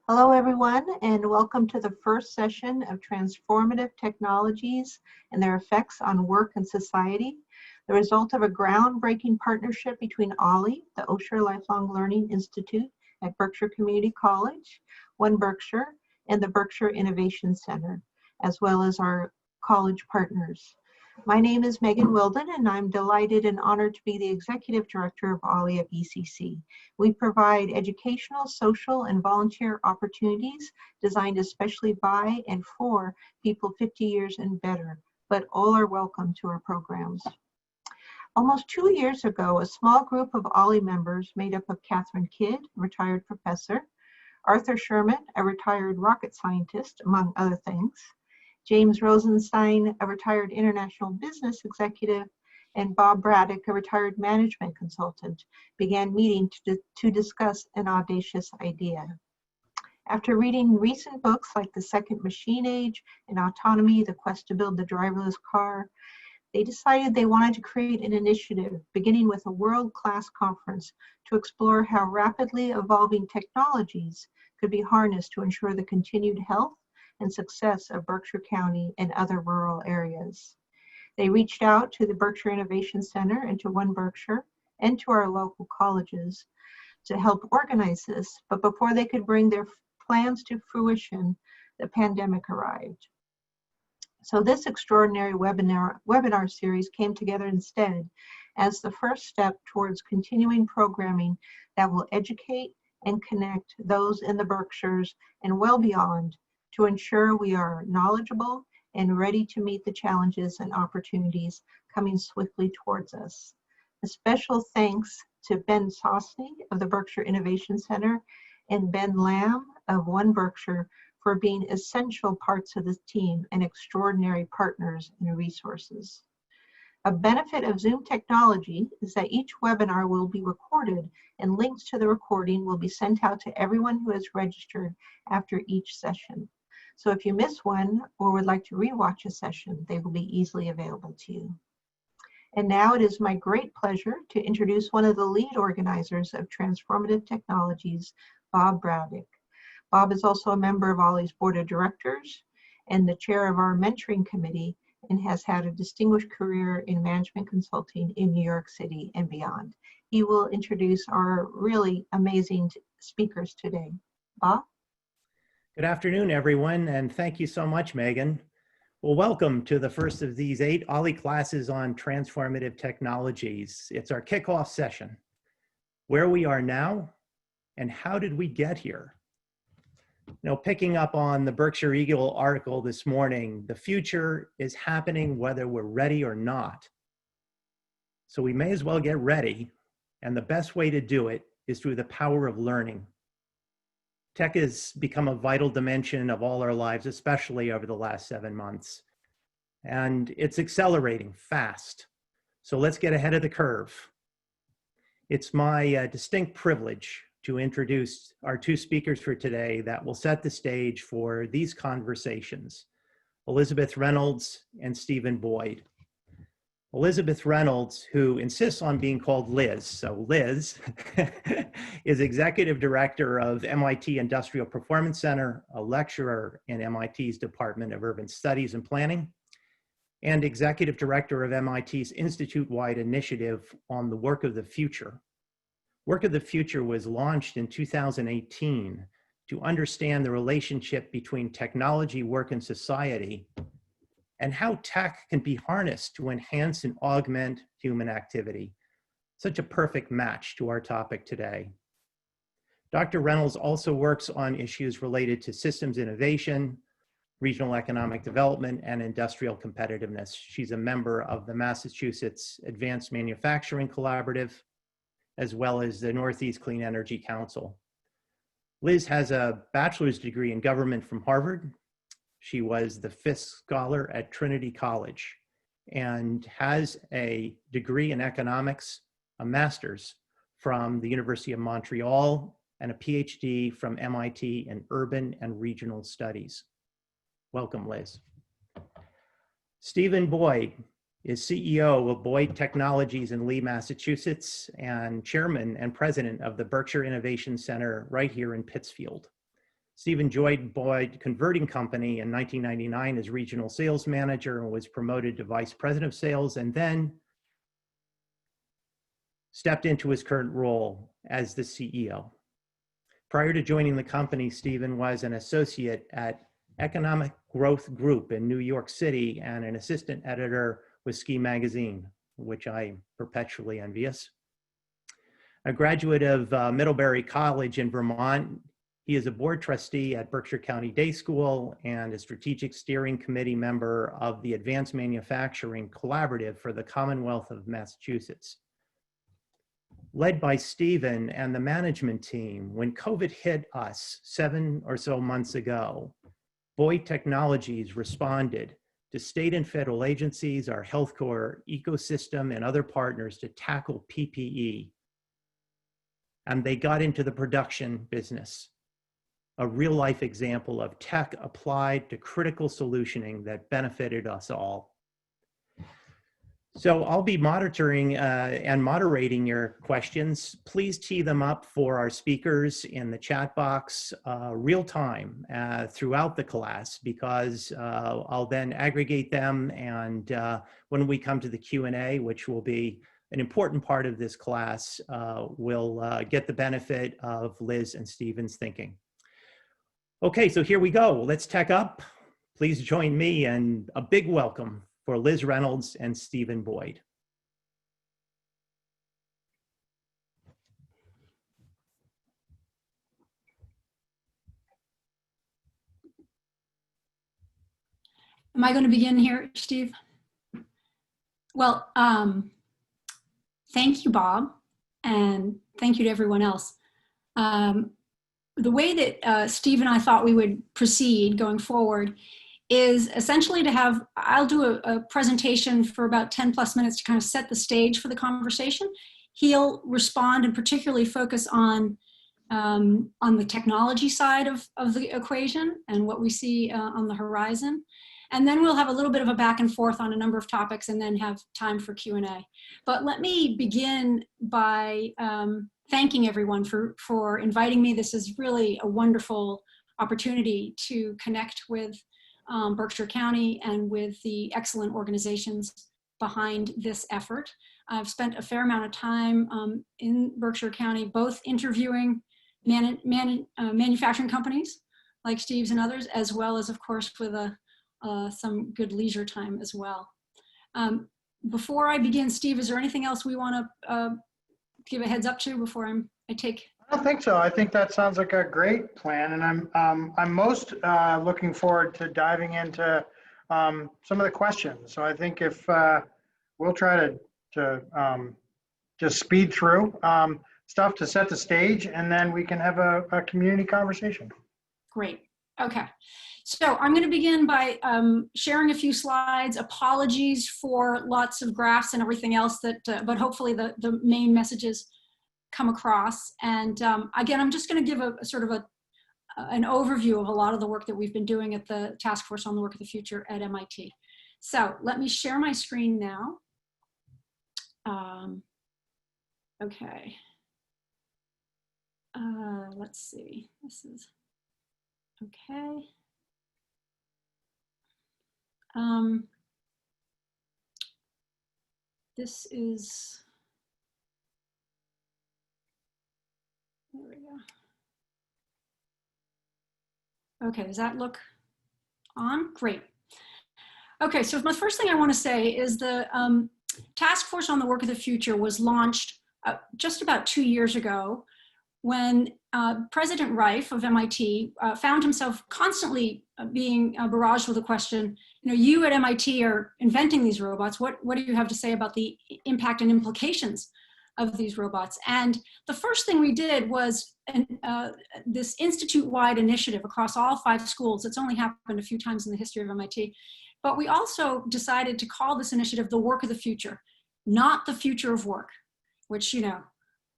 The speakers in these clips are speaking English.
Hello, everyone, and welcome to the first session of Transformative Technologies and their effects on work and society, the result of a groundbreaking partnership between OLLI, the Osher Lifelong Learning Institute at Berkshire Community College, One Berkshire, and the Berkshire Innovation Center, as well as our college partners. My name is Megan Wilden, and I'm delighted and honored to be the Executive Director of OLLI at BCC. We provide educational, social, and volunteer opportunities designed especially by and for people 50 years and better, but all are welcome to our programs. Almost 2 years ago, a small group of OLLI members made up of Catherine Kidd, a retired professor, Arthur Sherman, a retired rocket scientist, among other things, James Rosenstein, a retired international business executive, and Bob Braddock, a retired management consultant, began meeting to discuss an audacious idea. After reading recent books like The Second Machine Age and Autonomy, The Quest to Build the Driverless Car, they decided they wanted to create an initiative, beginning with a world-class conference, to explore how rapidly evolving technologies could be harnessed to ensure the continued health and success of Berkshire County and other rural areas. They reached out to the Berkshire Innovation Center and to One Berkshire and to our local colleges to help organize this, but before they could bring their plans to fruition, the pandemic arrived. So this extraordinary webinar series came together instead as the first step towards continuing programming that will educate and connect those in the Berkshires and well beyond to ensure we are knowledgeable and ready to meet the challenges and opportunities coming swiftly towards us. A special thanks to Ben Sosney of the Berkshire Innovation Center and Ben Lamb of One Berkshire for being essential parts of the team and extraordinary partners and resources. A benefit of Zoom technology is that each webinar will be recorded and links to the recording will be sent out to everyone who has registered after each session. So if you miss one or would like to rewatch a session, they will be easily available to you. And now it is my great pleasure to introduce one of the lead organizers of Transformative Technologies, Bob Braddock. Bob is also a member of OLLI's Board of Directors and the chair of our mentoring committee and has had a distinguished career in management consulting in New York City and beyond. He will introduce our really amazing speakers today. Bob? Good afternoon, everyone, and thank you so much, Megan. Well, welcome to the first of these 8 OLLI classes on transformative technologies. It's our kickoff session. Where we are now, and how did we get here? Now, picking up on the Berkshire Eagle article this morning, the future is happening whether we're ready or not. So we may as well get ready, and the best way to do it is through the power of learning. Tech has become a vital dimension of all our lives, especially over the last 7 months. And it's accelerating fast. So let's get ahead of the curve. It's my distinct privilege to introduce our 2 speakers for today that will set the stage for these conversations, Elizabeth Reynolds and Stephen Boyd. Elizabeth Reynolds, who insists on being called Liz, so Liz, is Executive Director of MIT Industrial Performance Center, a lecturer in MIT's Department of Urban Studies and Planning, and Executive Director of MIT's Institute-wide initiative on the Work of the Future. Work of the Future was launched in 2018 to understand the relationship between technology, work, and society, and how tech can be harnessed to enhance and augment human activity. Such a perfect match to our topic today. Dr. Reynolds also works on issues related to systems innovation, regional economic development, and industrial competitiveness. She's a member of the Massachusetts Advanced Manufacturing Collaborative, as well as the Northeast Clean Energy Council. Liz has a bachelor's degree in government from Harvard. She was the Fisk Scholar at Trinity College and has a degree in economics, a master's from the University of Montreal, and a PhD from MIT in urban and regional studies. Welcome, Liz. Stephen Boyd is CEO of Boyd Technologies in Lee, Massachusetts, and chairman and president of the Berkshire Innovation Center right here in Pittsfield. Stephen joined Boyd Converting Company in 1999 as regional sales manager and was promoted to vice president of sales, and then stepped into his current role as the CEO. Prior to joining the company, Stephen was an associate at Economic Growth Group in New York City and an assistant editor with Ski Magazine, which I'm perpetually envious. A graduate of Middlebury College in Vermont, he is a board trustee at Berkshire County Day School and a strategic steering committee member of the Advanced Manufacturing Collaborative for the Commonwealth of Massachusetts. Led by Stephen and the management team, when COVID hit us 7 or so months ago, Boyd Technologies responded to state and federal agencies, our healthcare ecosystem, and other partners to tackle PPE. And they got into the production business, a real-life example of tech applied to critical solutioning that benefited us all. So I'll be monitoring and moderating your questions. Please tee them up for our speakers in the chat box real time throughout the class, because I'll then aggregate them, and when we come to the Q&A, which will be an important part of this class, we'll get the benefit of Liz and Stephen's thinking. Okay, so here we go. Let's tech up. Please join me in a big welcome for Liz Reynolds and Stephen Boyd. Am I going to begin here, Steve? Well, thank you, Bob, and thank you to everyone else. The way that Steve and I thought we would proceed going forward is essentially to have, I'll do a presentation for about 10 plus minutes to kind of set the stage for the conversation. He'll respond and particularly focus on the technology side of the equation and what we see on the horizon. And then we'll have a little bit of a back and forth on a number of topics and then have time for Q&A. But let me begin by thanking everyone for inviting me. This is really a wonderful opportunity to connect with Berkshire County and with the excellent organizations behind this effort. I've spent a fair amount of time in Berkshire County, both interviewing manufacturing companies like Steve's and others, as well as, of course, with some good leisure time as well. Before I begin, Steve, is there anything else we want to give a heads up to before I take? I don't think so. I think that sounds like a great plan, and I'm most looking forward to diving into some of the questions. So I think if we'll try to just speed through stuff to set the stage, and then we can have a community conversation. Great. Okay. So I'm going to begin by sharing a few slides. Apologies for lots of graphs and everything else, but hopefully the main messages come across. And again, I'm just going to give a sort of an overview of a lot of the work that we've been doing at the Task Force on the Work of the Future at MIT. So let me share my screen now. Okay. Let's see. This is okay. This is, there we go. Okay, does that look on? Great. Okay, so the first thing I want to say is the Task Force on the Work of the Future was launched just about 2 years ago when President Reif of MIT found himself constantly being barraged with the question, you at MIT are inventing these robots. What do you have to say about the impact and implications of these robots? And the first thing we did was this institute-wide initiative across all 5 schools. It's only happened a few times in the history of MIT. But we also decided to call this initiative the Work of the Future, not the future of work, which,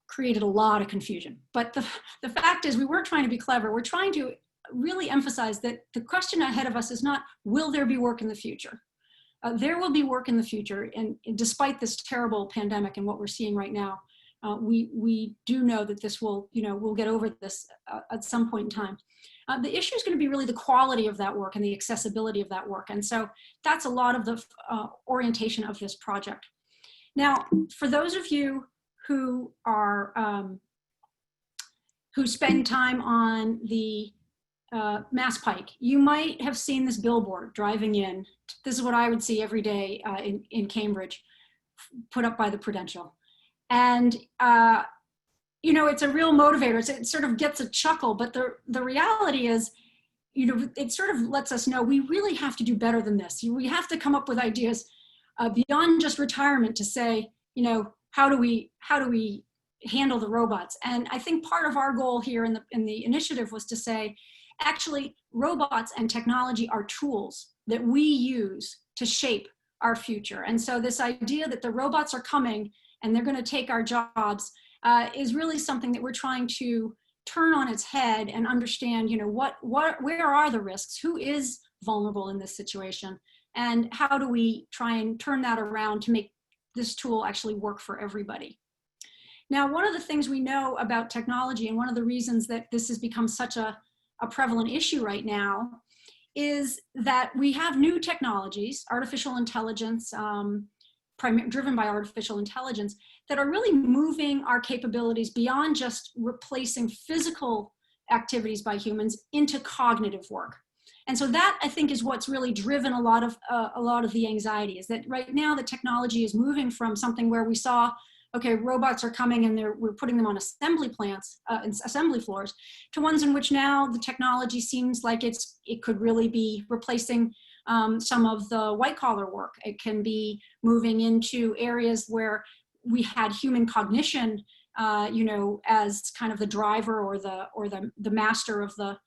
created a lot of confusion. But the fact is, we weren't trying to be clever. We're trying to really emphasize that the question ahead of us is not, will there be work in the future? There will be work in the future, and despite this terrible pandemic and what we're seeing right now, we do know that this will, we'll get over this at some point in time. The issue is going to be really the quality of that work and the accessibility of that work. And so that's a lot of the orientation of this project. Now, for those of you who are, who spend time on the Mass Pike, you might have seen this billboard driving in. This is what I would see every day in Cambridge, put up by the Prudential. And you know, it's a real motivator. It sort of gets a chuckle, but the reality is, you know, it sort of lets us know we really have to do better than this. We have to come up with ideas beyond just retirement to say, you know, how do we handle the robots? And I think part of our goal here in the initiative was to say, actually, robots and technology are tools that we use to shape our future. And so this idea that the robots are coming and they're going to take our jobs is really something that we're trying to turn on its head and understand, you know, where are the risks? Who is vulnerable in this situation? And how do we try and turn that around to make this tool actually work for everybody? Now, one of the things we know about technology, and one of the reasons that this has become such a prevalent issue right now, is that we have new technologies, artificial intelligence, driven by artificial intelligence, that are really moving our capabilities beyond just replacing physical activities by humans into cognitive work. And so that, I think, is what's really driven a lot of the anxiety, is that right now the technology is moving from something where we saw, okay, robots are coming and we're putting them on assembly plants, assembly floors, to ones in which now the technology seems like it could really be replacing some of the white collar work. It can be moving into areas where we had human cognition, you know, as kind of the driver or the master of the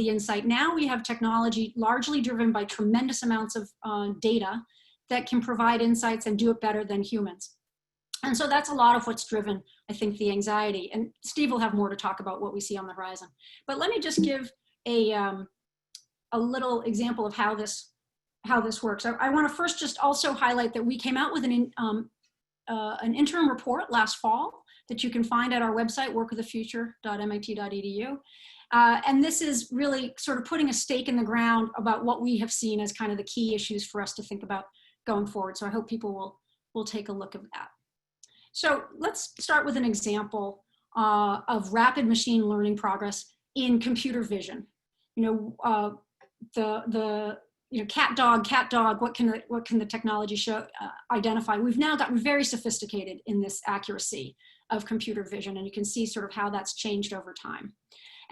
insight. Now we have technology largely driven by tremendous amounts of data that can provide insights and do it better than humans. And so that's a lot of what's driven, I think, the anxiety. And Steve will have more to talk about what we see on the horizon. But let me just give a little example of how this works. I want to first just also highlight that we came out with an interim report last fall that you can find at our website, workofthefuture.mit.edu. And this is really sort of putting a stake in the ground about what we have seen as kind of the key issues for us to think about going forward. So I hope people will take a look at that. So let's start with an example of rapid machine learning progress in computer vision. You know, cat dog, what can the technology show identify? We've now gotten very sophisticated in this accuracy of computer vision, and you can see sort of how that's changed over time.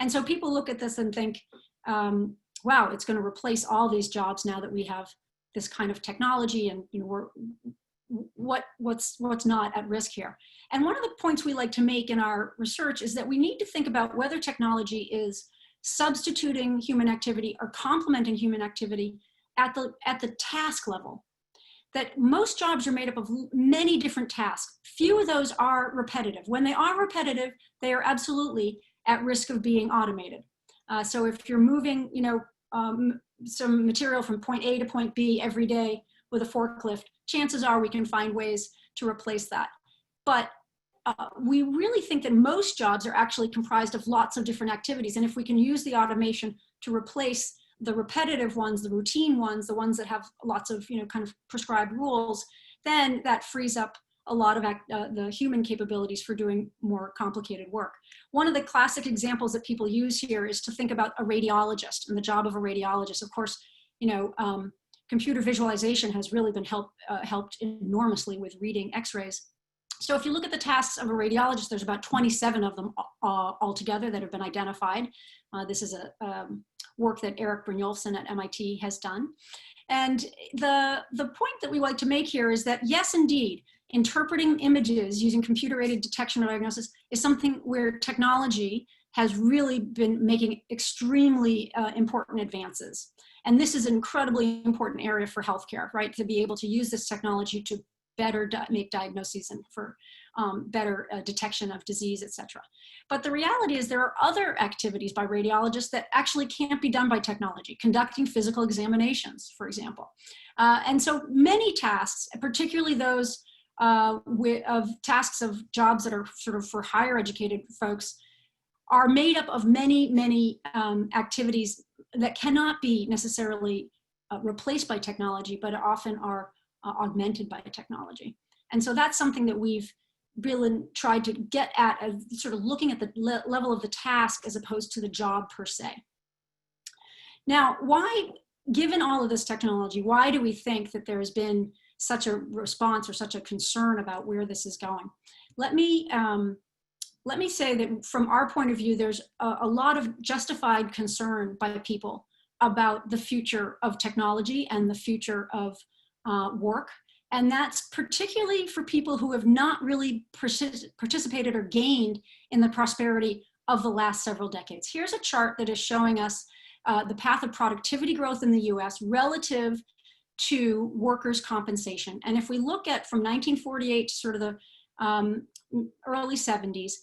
And so people look at this and think, wow, it's going to replace all these jobs now that we have this kind of technology, and you know, what's not at risk here. And one of the points we like to make in our research is that we need to think about whether technology is substituting human activity or complementing human activity at the task level. That most jobs are made up of many different tasks. Few of those are repetitive. When they are repetitive, they are absolutely at risk of being automated. So if you're moving, you know, some material from point A to point B every day with a forklift, chances are we can find ways to replace that. But we really think that most jobs are actually comprised of lots of different activities. And if we can use the automation to replace the repetitive ones, the routine ones, the ones that have lots of, you know, kind of prescribed rules, then that frees up a lot of the human capabilities for doing more complicated work. One of the classic examples that people use here is to think about a radiologist and the job of a radiologist. Of course, you know, computer visualization has really been helped enormously with reading x-rays. So if you look at the tasks of a radiologist, there's about 27 of them altogether that have been identified. This is a work that Eric Brynjolfsson at MIT has done. And the point that we like to make here is that, yes, indeed, interpreting images using computer-aided detection or diagnosis is something where technology has really been making extremely important advances. And this is an incredibly important area for healthcare, right? To be able to use this technology to better make diagnoses and for better detection of disease, et cetera. But the reality is there are other activities by radiologists that actually can't be done by technology, conducting physical examinations, for example. And so many tasks, particularly those of tasks of jobs that are sort of for higher educated folks, are made up of many, many activities that cannot be necessarily replaced by technology, but often are augmented by technology. And so that's something that we've really tried to get at, sort of looking at the level of the task as opposed to the job per se. Now, why, given all of this technology, why do we think that there has been such a response or such a concern about where this is going? Let me say that from our point of view, there's a lot of justified concern by people about the future of technology and the future of work. And that's particularly for people who have not really participated or gained in the prosperity of the last several decades. Here's a chart that is showing us the path of productivity growth in the US relative to workers' compensation. And if we look at from 1948 to sort of the early 70s,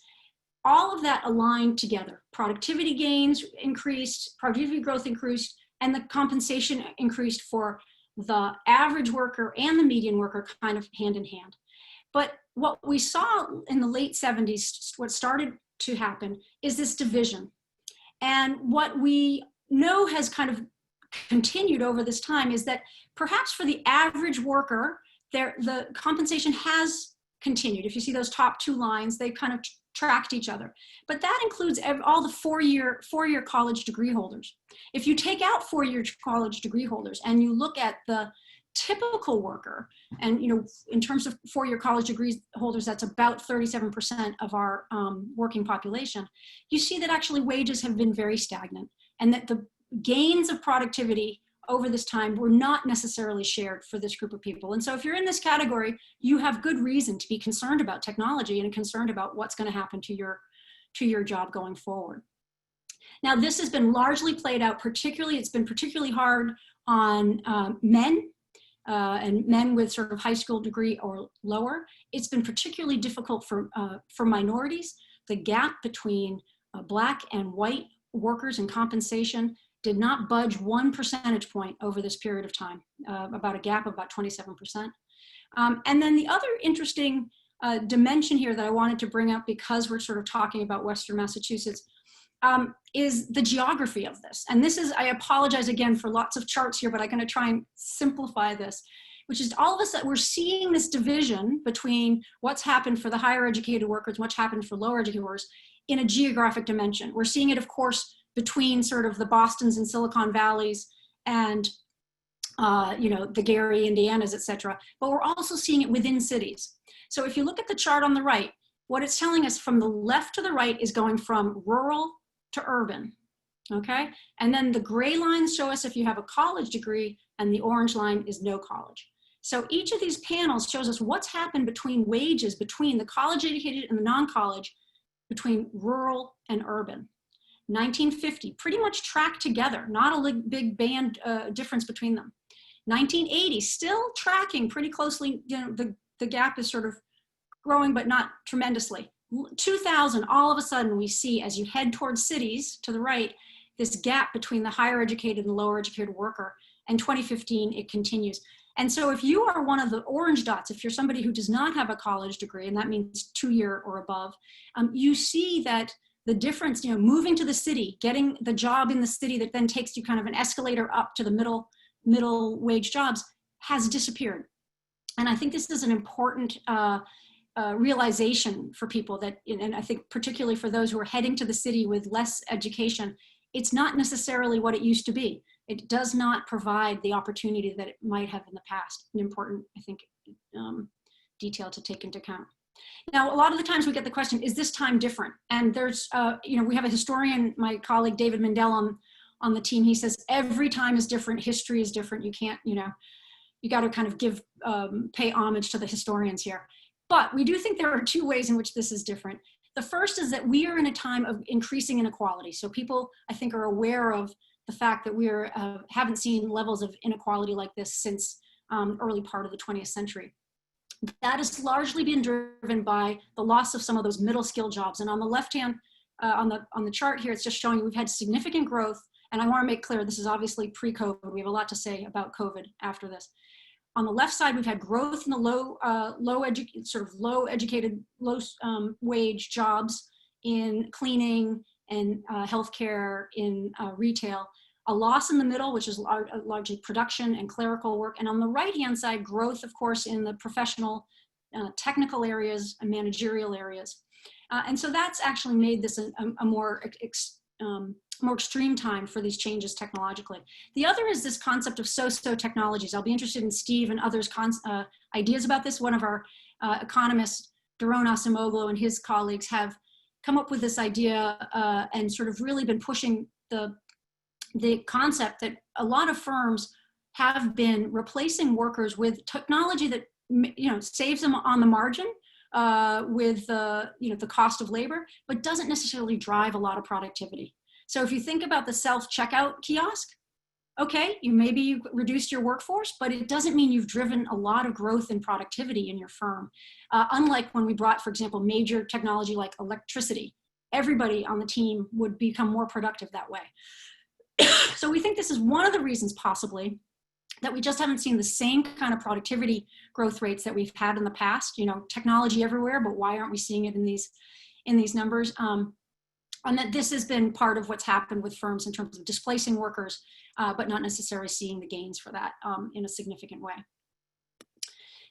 all of that aligned together. Productivity gains increased, productivity growth increased, and the compensation increased for the average worker and the median worker kind of hand in hand. But what we saw in the late 70s, what started to happen is this division. And what we know has kind of continued over this time is that perhaps for the average worker, the compensation has continued. If you see those top two lines, they kind of tracked each other. But that includes all the four-year college degree holders. If you take out four-year college degree holders and you look at the typical worker, and in terms of four-year college degree holders, that's about 37% of our working population, you see that actually wages have been very stagnant and that the gains of productivity over this time were not necessarily shared for this group of people. And so if you're in this category, you have good reason to be concerned about technology and concerned about what's going to happen to your job going forward. Now, this has been largely played out, it's been particularly hard on men and men with sort of high school degree or lower. It's been particularly difficult for minorities. The gap between Black and white workers in compensation did not budge 1 percentage point over this period of time, about a gap of about 27%. And then the other interesting dimension here that I wanted to bring up, because we're sort of talking about Western Massachusetts, is the geography of this. And this is, I apologize again for lots of charts here, but I'm going to try and simplify this, which is all of us that we're seeing this division between what's happened for the higher educated workers, what's happened for lower educated workers in a geographic dimension. We're seeing it, of course, between sort of the Bostons and Silicon Valleys and the Gary, Indianas, et cetera. But we're also seeing it within cities. So if you look at the chart on the right, what it's telling us from the left to the right is going from rural to urban, okay? And then the gray lines show us if you have a college degree, and the orange line is no college. So each of these panels shows us what's happened between wages, between the college educated and the non-college, between rural and urban. 1950, pretty much tracked together, not a big band difference between them. 1980, still tracking pretty closely, the gap is sort of growing, but not tremendously. 2000, all of a sudden we see, as you head towards cities to the right, this gap between the higher educated and the lower educated worker. And 2015, it continues. And so if you are one of the orange dots, if you're somebody who does not have a college degree, and that means 2-year or above, you see that the difference, moving to the city, getting the job in the city that then takes you kind of an escalator up to the middle wage jobs has disappeared. And I think this is an important realization for people that, and I think particularly for those who are heading to the city with less education, it's not necessarily what it used to be. It does not provide the opportunity that it might have in the past. An important, I think, detail to take into account. Now, a lot of the times we get the question, is this time different? And there's, we have a historian, my colleague David Mindell on the team. He says, every time is different, history is different. You can't, you got to kind of pay homage to the historians here. But we do think there are two ways in which this is different. The first is that we are in a time of increasing inequality. So people, I think, are aware of the fact that we haven't seen levels of inequality like this since early part of the 20th century. That has largely been driven by the loss of some of those middle skill jobs. And on the left hand, on the chart here, it's just showing we've had significant growth. And I want to make clear, this is obviously pre-COVID. We have a lot to say about COVID after this. On the left side, we've had growth in the low wage jobs in cleaning, and healthcare, in retail. A loss in the middle, which is largely production and clerical work. And on the right-hand side, growth, of course, in the professional, technical areas and managerial areas. And so that's actually made this a more extreme time for these changes technologically. The other is this concept of socio-technologies. I'll be interested in Steve and others' ideas about this. One of our economists, Daron Acemoglu, and his colleagues have come up with this idea and sort of really been pushing the concept that a lot of firms have been replacing workers with technology that saves them on the margin with the cost of labor, but doesn't necessarily drive a lot of productivity. So if you think about the self-checkout kiosk, okay, maybe you reduced your workforce, but it doesn't mean you've driven a lot of growth and productivity in your firm. Unlike when we brought, for example, major technology like electricity, everybody on the team would become more productive that way. So we think this is one of the reasons possibly that we just haven't seen the same kind of productivity growth rates that we've had in the past. Technology everywhere, but why aren't we seeing it in these numbers? And that this has been part of what's happened with firms in terms of displacing workers, but not necessarily seeing the gains for that in a significant way.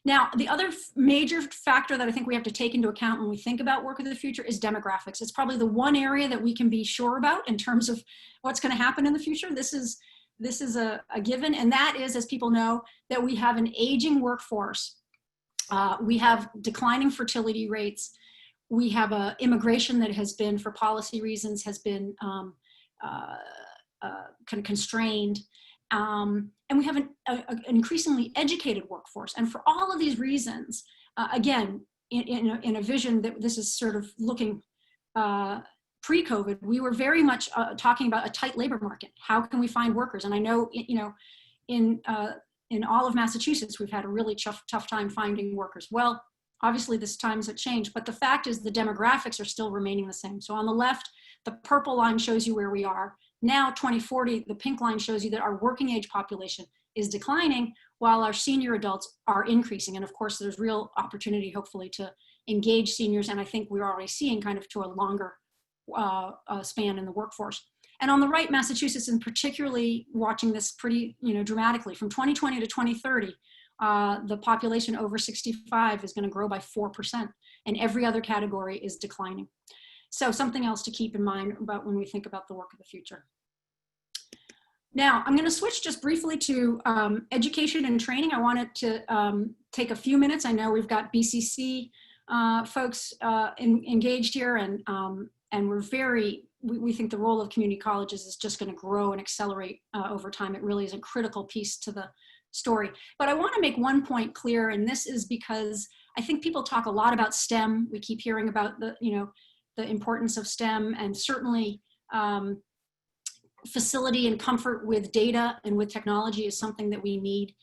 Now, the other major factor that I think we have to take into account when we think about work of the future is demographics. It's probably the one area that we can be sure about in terms of what's going to happen in the future. This is a given, and that is, as people know, that we have an aging workforce. We have declining fertility rates. We have immigration that has been, for policy reasons, has been kind of constrained. And we have an increasingly educated workforce. And for all of these reasons, again, in a vision that this is sort of looking pre-COVID, we were very much talking about a tight labor market. How can we find workers? And I know, in all of Massachusetts, we've had a really tough time finding workers. Well, obviously this times have changed, but the fact is the demographics are still remaining the same. So on the left, the purple line shows you where we are. Now, 2040, the pink line shows you that our working age population is declining while our senior adults are increasing. And of course, there's real opportunity, hopefully, to engage seniors. And I think we're already seeing kind of to a longer span in the workforce. And on the right, Massachusetts, and particularly watching this pretty dramatically, from 2020 to 2030, the population over 65 is going to grow by 4%, and every other category is declining. So something else to keep in mind about when we think about the work of the future. Now, I'm going to switch just briefly to education and training. I wanted to take a few minutes. I know we've got BCC folks engaged here, and we think the role of community colleges is just going to grow and accelerate over time. It really is a critical piece to the story. But I want to make one point clear, and this is because I think people talk a lot about STEM. We keep hearing about the importance of STEM, and certainly facility and comfort with data and with technology is something that we need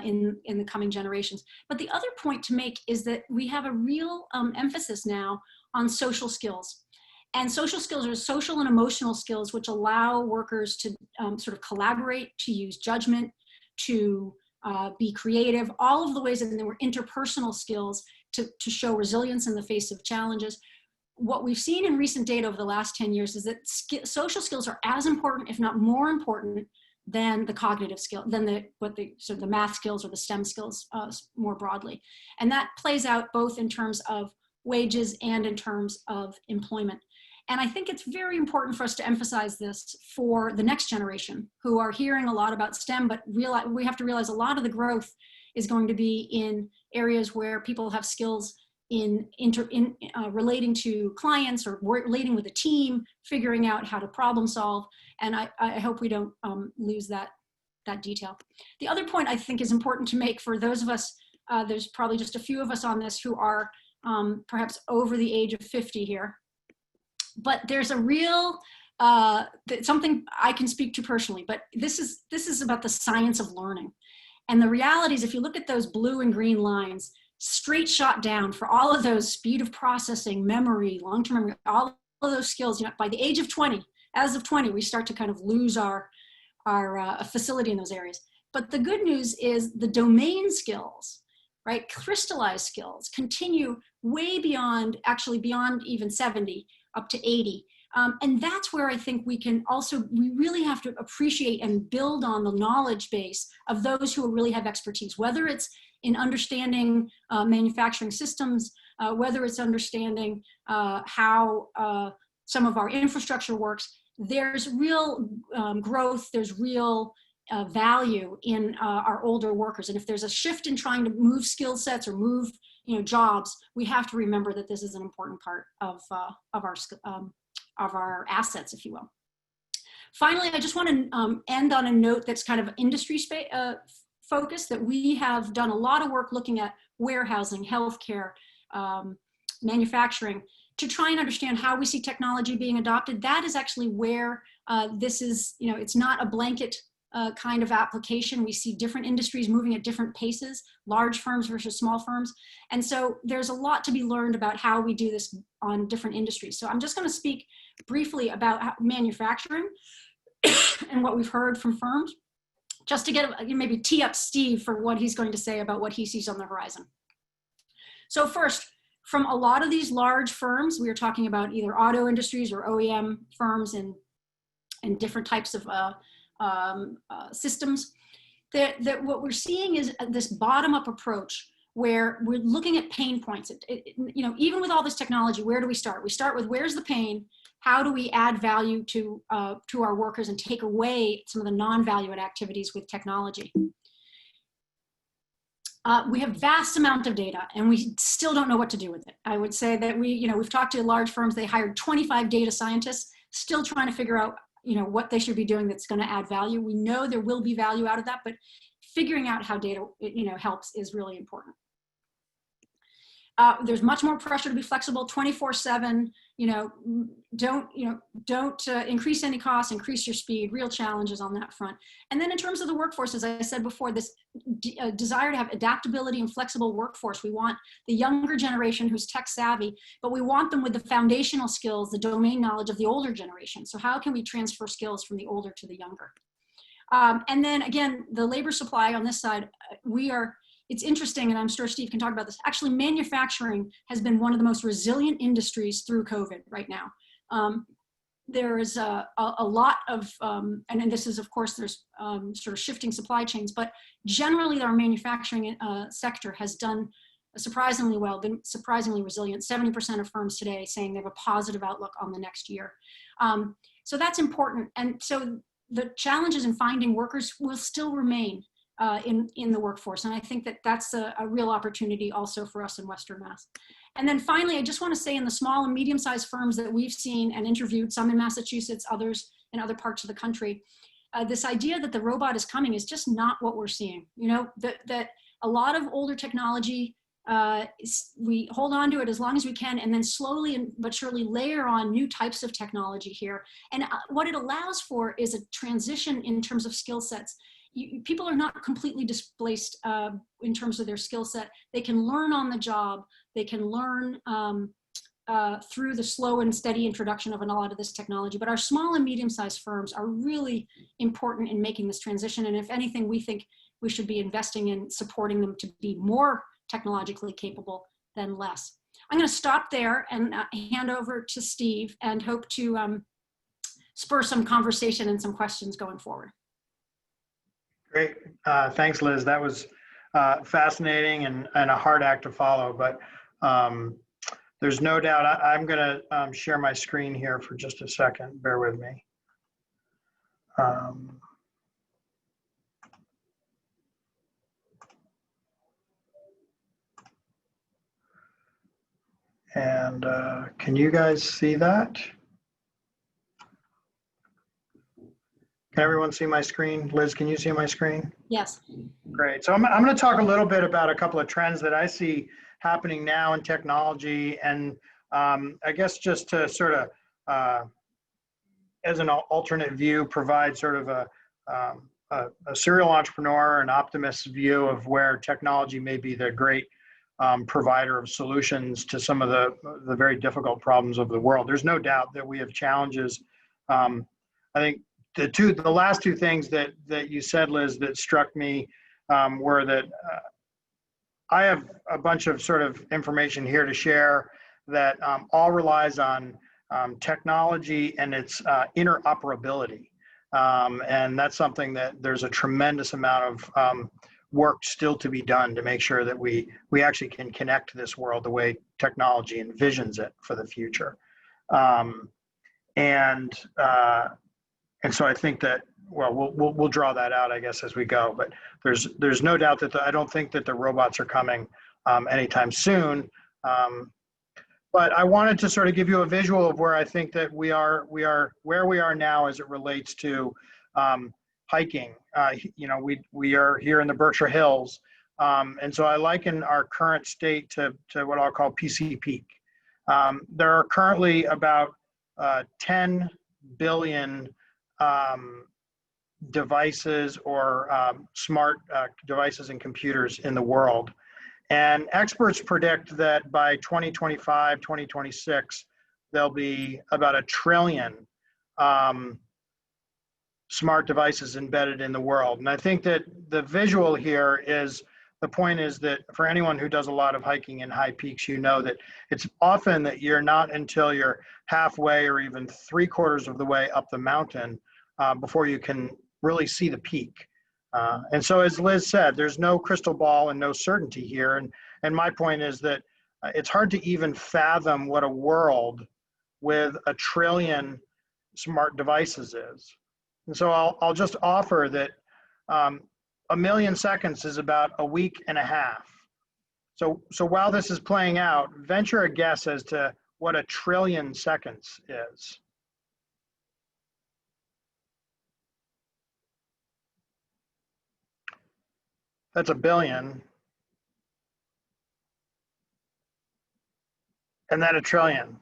in the coming generations. But the other point to make is that we have a real emphasis now on social skills. And social skills are social and emotional skills which allow workers to sort of collaborate, to use judgment, to be creative, all of the ways that there were interpersonal skills to show resilience in the face of challenges. What we've seen in recent data over the last 10 years is that social skills are as important, if not more important, than the cognitive skill, than the math skills or the STEM skills more broadly. And that plays out both in terms of wages and in terms of employment. And I think it's very important for us to emphasize this for the next generation who are hearing a lot about STEM, but we have to realize a lot of the growth is going to be in areas where people have skills in relating to clients or relating with a team, figuring out how to problem solve. And I hope we don't lose that detail. The other point I think is important to make for those of us, there's probably just a few of us on this who are perhaps over the age of 50 here, but there's a real, something I can speak to personally, but this is about the science of learning. And the reality is, if you look at those blue and green lines, straight shot down for all of those speed of processing, memory, long-term memory, all of those skills, by the age of 20, as of 20, we start to kind of lose our facility in those areas. But the good news is the domain skills, right, crystallized skills continue way beyond, actually beyond even 70, up to 80. And that's where I think we really have to appreciate and build on the knowledge base of those who really have expertise, whether it's in understanding manufacturing systems, whether it's understanding how some of our infrastructure works. There's real growth, there's real value in our older workers. And if there's a shift in trying to move skill sets or move jobs, we have to remember that this is an important part of our assets, if you will. Finally, I just want to end on a note that's kind of industry focused, that we have done a lot of work looking at warehousing, healthcare, manufacturing, to try and understand how we see technology being adopted. That is actually where this is, it's not a blanket kind of application. We see different industries moving at different paces, large firms versus small firms. And so there's a lot to be learned about how we do this on different industries. So I'm just going to speak briefly about manufacturing and what we've heard from firms, just to get maybe tee up Steve for what he's going to say about what he sees on the horizon. So first, from a lot of these large firms, we are talking about either auto industries or OEM firms and different types of systems, that what we're seeing is this bottom-up approach where we're looking at pain points. Even with all this technology, where do we start? We start with where's the pain? How do we add value to our workers and take away some of the non-value-add activities with technology? We have vast amount of data, and we still don't know what to do with it. I would say that we've talked to large firms. They hired 25 data scientists, still trying to figure out what they should be doing that's going to add value. We know there will be value out of that, but figuring out how data helps is really important. There's much more pressure to be flexible 24/7. Don't increase any costs, increase your speed, real challenges on that front. And then in terms of the workforce, as I said before, this desire to have adaptability and flexible workforce. We want the younger generation who's tech savvy, but we want them with the foundational skills, the domain knowledge of the older generation. So how can we transfer skills from the older to the younger? And then again, the labor supply on this side, it's interesting, and I'm sure Steve can talk about this. Actually, manufacturing has been one of the most resilient industries through COVID right now. There is a lot of, and this is, of course, there's sort of shifting supply chains, but generally our manufacturing sector has done surprisingly well, been surprisingly resilient. 70% of firms today saying they have a positive outlook on the next year. So that's important. And so the challenges in finding workers will still remain in the workforce. And I think that that's a real opportunity also for us in Western Mass. And then finally, I just want to say in the small and medium-sized firms that we've seen and interviewed, some in Massachusetts, others in other parts of the country, this idea that the robot is coming is just not what we're seeing. That a lot of older technology, we hold on to it as long as we can, and then slowly but surely layer on new types of technology here. And what it allows for is a transition in terms of skill sets. People are not completely displaced in terms of their skill set. They can learn on the job. They can learn through the slow and steady introduction of a lot of this technology. But our small and medium-sized firms are really important in making this transition. And if anything, we think we should be investing in supporting them to be more technologically capable than less. I'm going to stop there and hand over to Steve and hope to spur some conversation and some questions going forward. Great. Thanks, Liz. That was fascinating and a hard act to follow, but there's no doubt. I'm going to share my screen here for just a second. Bear with me. And can you guys see that? Can everyone see my screen? Liz, can you see my screen? Yes. Great. So I'm going to talk a little bit about a couple of trends that I see happening now in technology, and I guess just to sort of, as an alternate view, provide sort of a serial entrepreneur, an optimist's view of where technology may be the great provider of solutions to some of the very difficult problems of the world. There's no doubt that we have challenges. I think the last two things that you said, Liz, that struck me were that I have a bunch of sort of information here to share that all relies on technology and its interoperability. And that's something that there's a tremendous amount of work still to be done to make sure that we actually can connect to this world the way technology envisions it for the future. And so I think that, well, we'll draw that out, I guess, as we go. But there's no doubt that I don't think that the robots are coming anytime soon. But I wanted to sort of give you a visual of where I think that we are where we are now as it relates to hiking. You know, we are here in the Berkshire Hills, and so I liken our current state to what I'll call PC peak. There are currently about 10 billion devices or smart devices and computers in the world. And experts predict that by 2025, 2026, there'll be about 1 trillion smart devices embedded in the world. And I think that the visual here is, the point is that for anyone who does a lot of hiking in high peaks, you know that it's often that you're not until you're halfway or even 3/4 of the way up the mountain before you can really see the peak. And so, as Liz said, there's no crystal ball and no certainty here. And my point is that it's hard to even fathom what a world with 1 trillion smart devices is. And so I'll just offer that 1 million seconds is about a week and a half. So while this is playing out, venture a guess as to what 1 trillion seconds is. That's 1 billion. And then 1 trillion.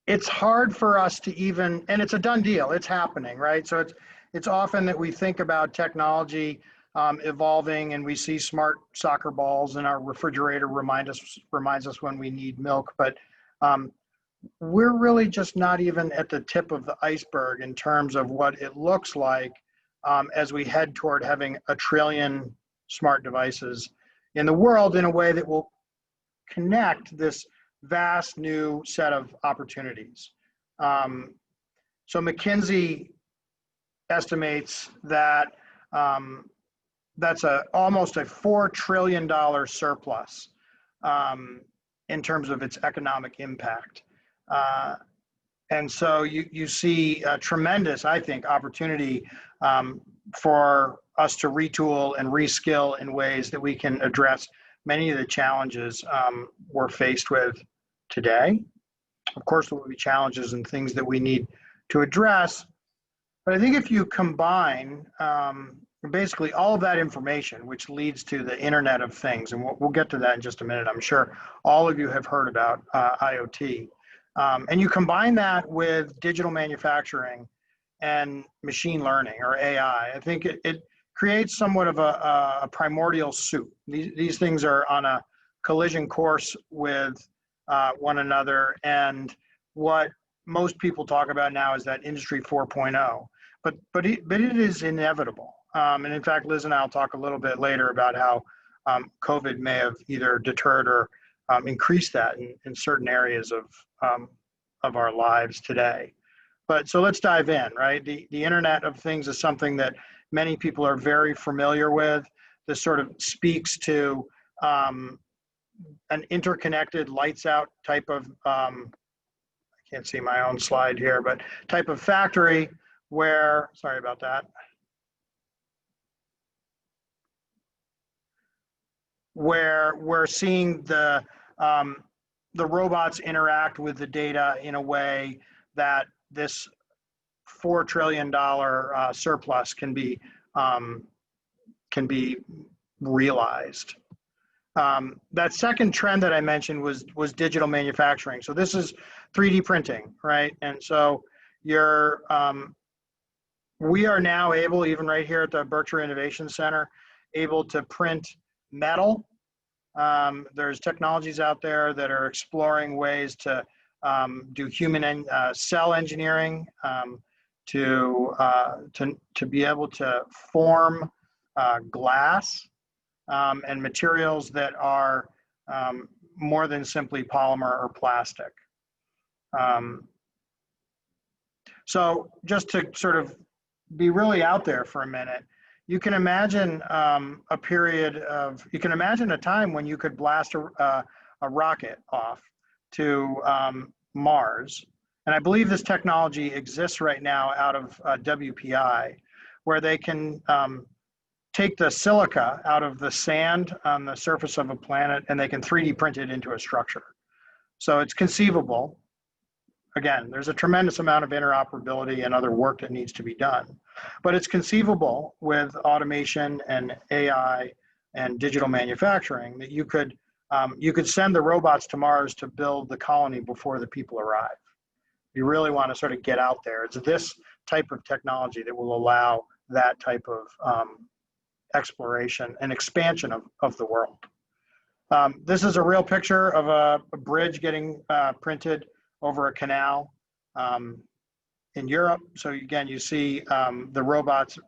It's hard for us to even, and it's a done deal, it's happening, right? So it's often that we think about technology evolving and we see smart soccer balls in our refrigerator reminds us when we need milk, but we're really just not even at the tip of the iceberg in terms of what it looks like as we head toward having 1 trillion smart devices in the world in a way that will connect this vast new set of opportunities. So McKinsey estimates that that's almost a $4 trillion surplus in terms of its economic impact. And so you see a tremendous, I think, opportunity for us to retool and reskill in ways that we can address many of the challenges we're faced with today. Of course, there will be challenges and things that we need to address. But I think if you combine basically all of that information, which leads to the Internet of Things, and we'll get to that in just a minute, I'm sure all of you have heard about IoT. And you combine that with digital manufacturing and machine learning or AI, I think it creates somewhat of a primordial soup. These things are on a collision course with one another, and what most people talk about now is that Industry 4.0, but it is inevitable. And in fact, Liz and I will talk a little bit later about how COVID may have either deterred or increased that in certain areas of our lives today. But so let's dive in, right? The Internet of Things is something that many people are very familiar with. This sort of speaks to an interconnected lights out type of, I can't see my own slide here, but type of factory where, sorry about that, where we're seeing the robots interact with the data in a way that this $4 trillion surplus can be realized. That second trend that I mentioned was digital manufacturing. So this is 3D printing, right? And so we are now able, even right here at the Berkshire Innovation Center, able to print metal. There's technologies out there that are exploring ways to do human cell engineering to be able to form glass and materials that are more than simply polymer or plastic. So just to sort of be really out there for a minute, you can imagine you can imagine a time when you could blast a rocket off to Mars. And I believe this technology exists right now out of WPI, where they can take the silica out of the sand on the surface of a planet and they can 3D print it into a structure. So it's conceivable. Again, there's a tremendous amount of interoperability and other work that needs to be done, but it's conceivable with automation and AI and digital manufacturing that you could send the robots to Mars to build the colony before the people arrive. You really want to sort of get out there. It's this type of technology that will allow that type of exploration and expansion of the world. This is a real picture of a bridge getting printed over a canal in Europe. So again, you see the robots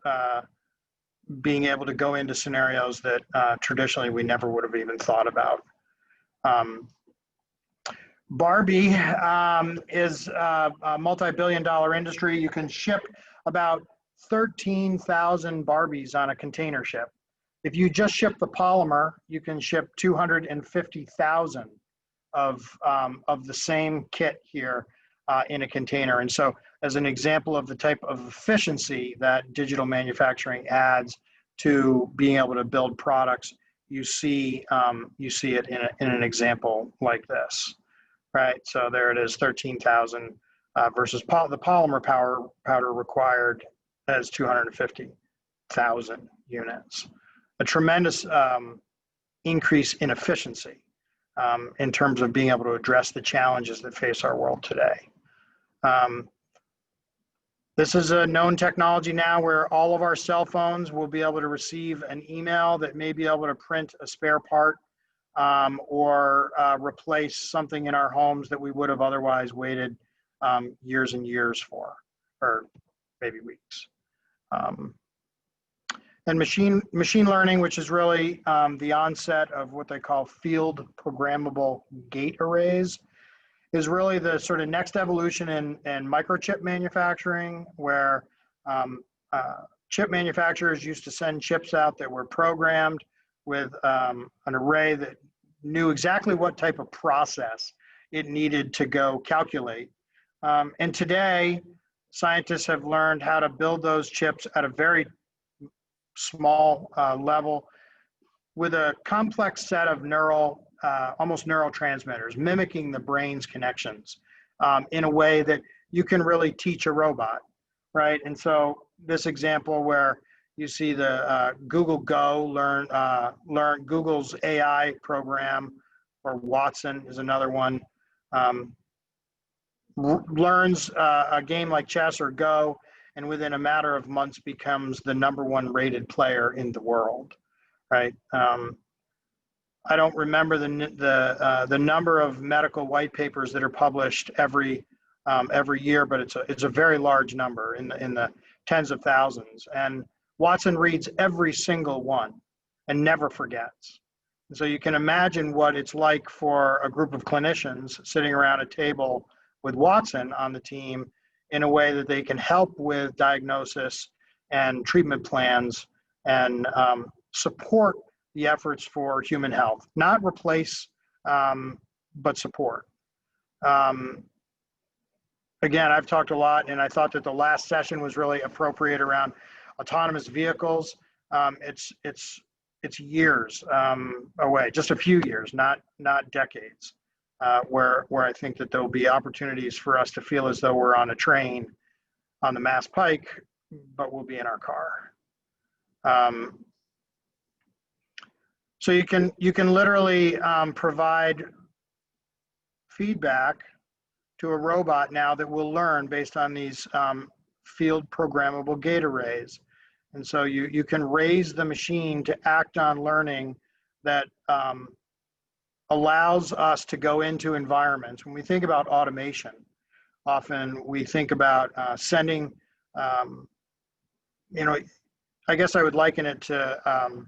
being able to go into scenarios that traditionally we never would have even thought about. Barbie is a multi-billion-dollar industry. You can ship about 13,000 Barbies on a container ship. If you just ship the polymer, you can ship 250,000 of the same kit here in a container. And so as an example of the type of efficiency that digital manufacturing adds to being able to build products, you see it in an example like this, right? So there it is, 13,000 versus the polymer powder required as 250,000 units. A tremendous increase in efficiency in terms of being able to address the challenges that face our world today. This is a known technology now where all of our cell phones will be able to receive an email that may be able to print a spare part or replace something in our homes that we would have otherwise waited years and years for, or maybe weeks. And machine learning, which is really the onset of what they call field programmable gate arrays, is really the sort of next evolution in microchip manufacturing, where chip manufacturers used to send chips out that were programmed with an array that knew exactly what type of process it needed to go calculate. And today, scientists have learned how to build those chips at a very small level with a complex set of almost neurotransmitters, mimicking the brain's connections in a way that you can really teach a robot, right? And so this example where you see the Google Go learn Google's AI program, or Watson is another one, learns a game like chess or Go, and within a matter of months becomes the #1 rated player in the world, right? I don't remember the number of medical white papers that are published every year, but it's a very large number in the tens of thousands. And Watson reads every single one and never forgets. And so you can imagine what it's like for a group of clinicians sitting around a table with Watson on the team in a way that they can help with diagnosis and treatment plans and support the efforts for human health, not replace, but support. Again, I've talked a lot, and I thought that the last session was really appropriate around autonomous vehicles. It's years away, just a few years, not decades, where I think that there'll be opportunities for us to feel as though we're on a train on the Mass Pike, but we'll be in our car. So you can literally provide feedback to a robot now that will learn based on these field programmable gate arrays. And so you can raise the machine to act on learning that allows us to go into environments. When we think about automation, often we think about sending, I guess I would liken it to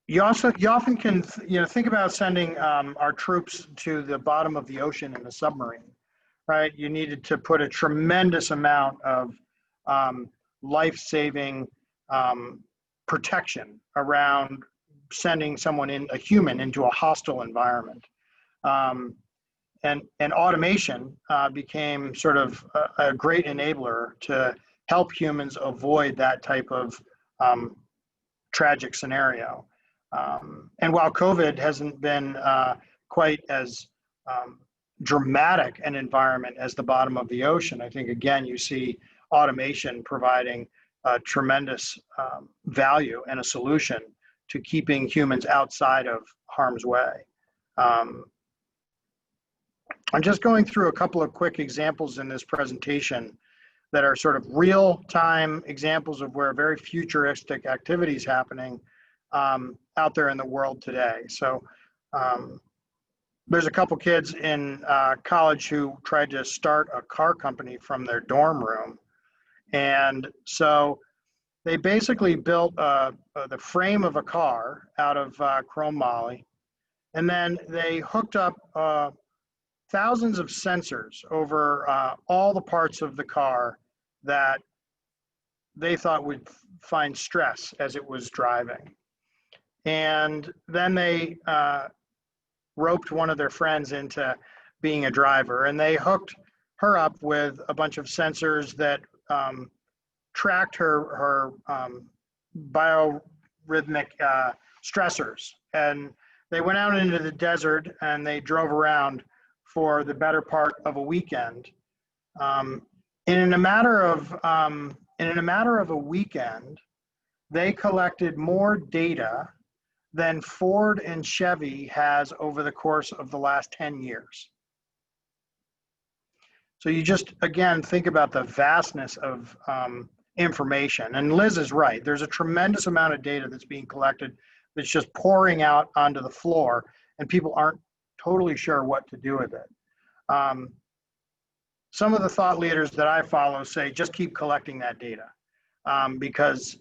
you often can think about sending our troops to the bottom of the ocean in a submarine, right? You needed to put a tremendous amount of life-saving protection around sending a human into a hostile environment. And automation became sort of a great enabler to help humans avoid that type of tragic scenario. And while COVID hasn't been quite as dramatic an environment as the bottom of the ocean, I think, again, you see automation providing tremendous value and a solution to keeping humans outside of harm's way. I'm just going through a couple of quick examples in this presentation that are sort of real-time examples of where very futuristic activities happening out there in the world today. So there's a couple kids in college who tried to start a car company from their dorm room. And so they basically built the frame of a car out of chrome moly, and then they hooked up thousands of sensors over all the parts of the car that they thought would find stress as it was driving. And then they roped one of their friends into being a driver, and they hooked her up with a bunch of sensors that tracked her biorhythmic stressors. And they went out into the desert and they drove around for the better part of a weekend. In a matter of a weekend, they collected more data than Ford and Chevy has over the course of the last 10 years. So you just, again, think about the vastness of information. And Liz is right. There's a tremendous amount of data that's being collected that's just pouring out onto the floor, and people aren't totally sure what to do with it. Some of the thought leaders that I follow say just keep collecting that data because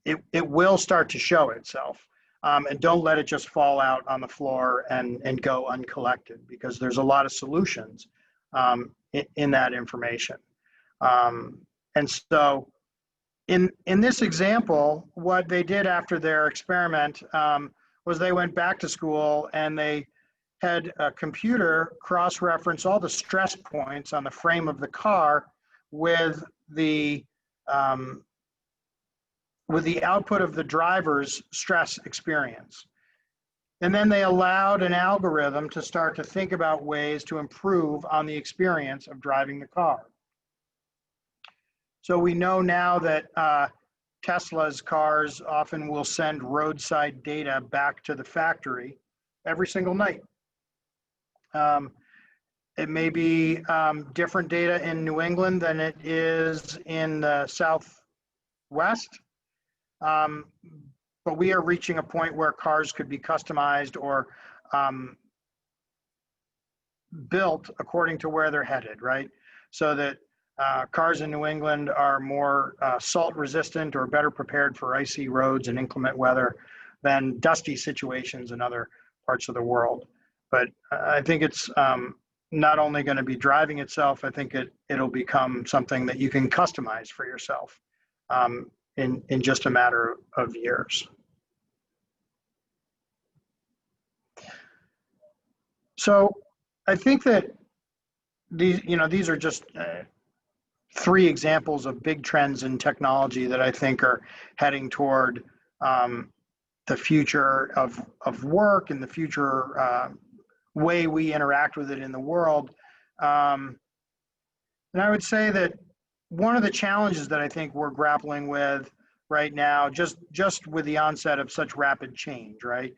it will start to show itself. And don't let it just fall out on the floor and go uncollected, because there's a lot of solutions in that information. And so in this example, what they did after their experiment was they went back to school and they had a computer cross-reference all the stress points on the frame of the car with the output of the driver's stress experience. And then they allowed an algorithm to start to think about ways to improve on the experience of driving the car. So we know now that Tesla's cars often will send roadside data back to the factory every single night. It may be different data in New England than it is in the Southwest. But we are reaching a point where cars could be customized or built according to where they're headed, right? So that cars in New England are more salt resistant or better prepared for icy roads and inclement weather than dusty situations in other parts of the world. But I think it's not only going to be driving itself, I think it'll become something that you can customize for yourself in just a matter of years. So I think that these are just three examples of big trends in technology that I think are heading toward the future of work and the future way we interact with it in the world. And I would say that one of the challenges that I think we're grappling with right now, just with the onset of such rapid change, right,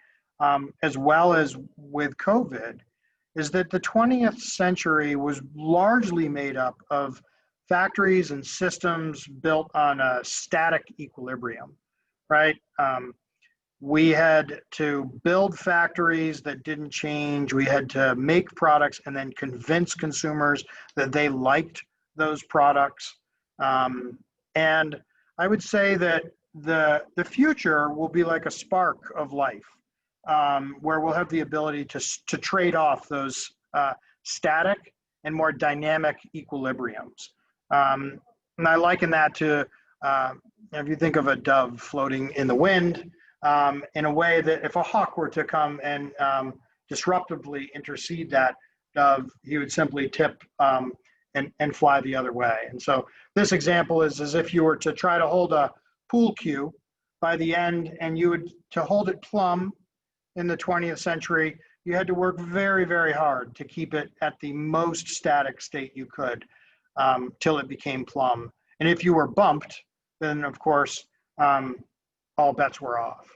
as well as with COVID, is that the 20th century was largely made up of factories and systems built on a static equilibrium, right? We had to build factories that didn't change. We had to make products and then convince consumers that they liked those products. And I would say that the future will be like a spark of life, where we'll have the ability to trade off those static and more dynamic equilibriums. And I liken that to, if you think of a dove floating in the wind, in a way that if a hawk were to come and disruptively intercede that dove, he would simply tip and fly the other way. And so this example is as if you were to try to hold a pool cue by the end, and you would, to hold it plumb in the 20th century, you had to work very, very hard to keep it at the most static state you could till it became plumb. And if you were bumped, then of course, all bets were off.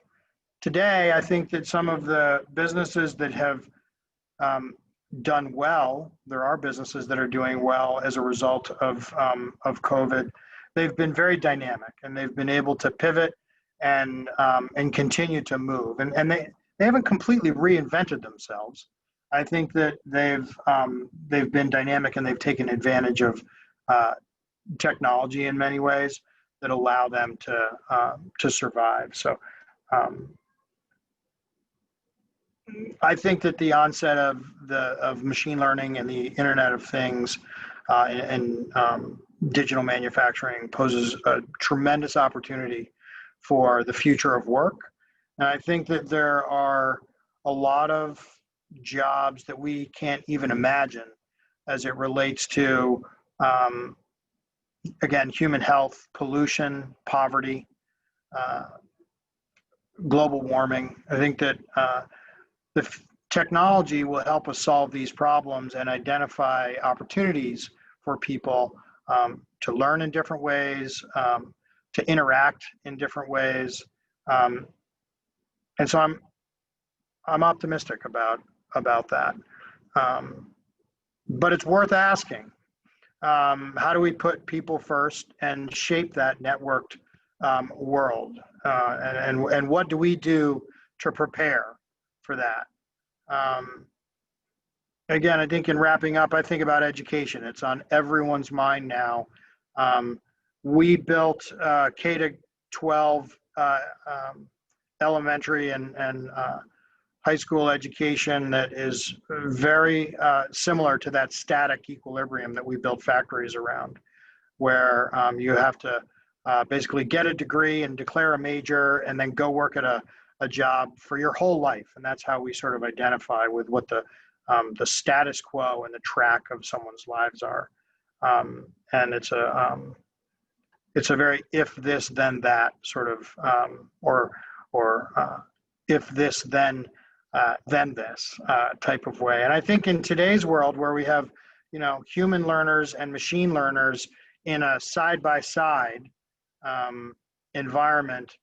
Today, I think that some of the businesses that have done well, there are businesses that are doing well as a result of COVID. They've been very dynamic, and they've been able to pivot and continue to move. And they haven't completely reinvented themselves. I think that they've been dynamic, and they've taken advantage of technology in many ways that allow them to survive. So I think that the onset of machine learning and the Internet of Things and digital manufacturing poses a tremendous opportunity for the future of work. And I think that there are a lot of jobs that we can't even imagine as it relates to, again, human health, pollution, poverty, global warming. I think that the technology will help us solve these problems and identify opportunities for people to learn in different ways, to interact in different ways. And so I'm optimistic about that. But it's worth asking, how do we put people first and shape that networked world? And what do we do to prepare for that? Again, I think in wrapping up, I think about education. It's on everyone's mind now. We built K-12 elementary and high school education that is very similar to that static equilibrium that we built factories around, where you have to basically get a degree and declare a major and then go work at a job for your whole life. And that's how we sort of identify with what the status quo and the track of someone's lives are. And it's a very if this then that sort of or if this then this type of way. And I think in today's world, where we have human learners and machine learners in a side-by-side environment,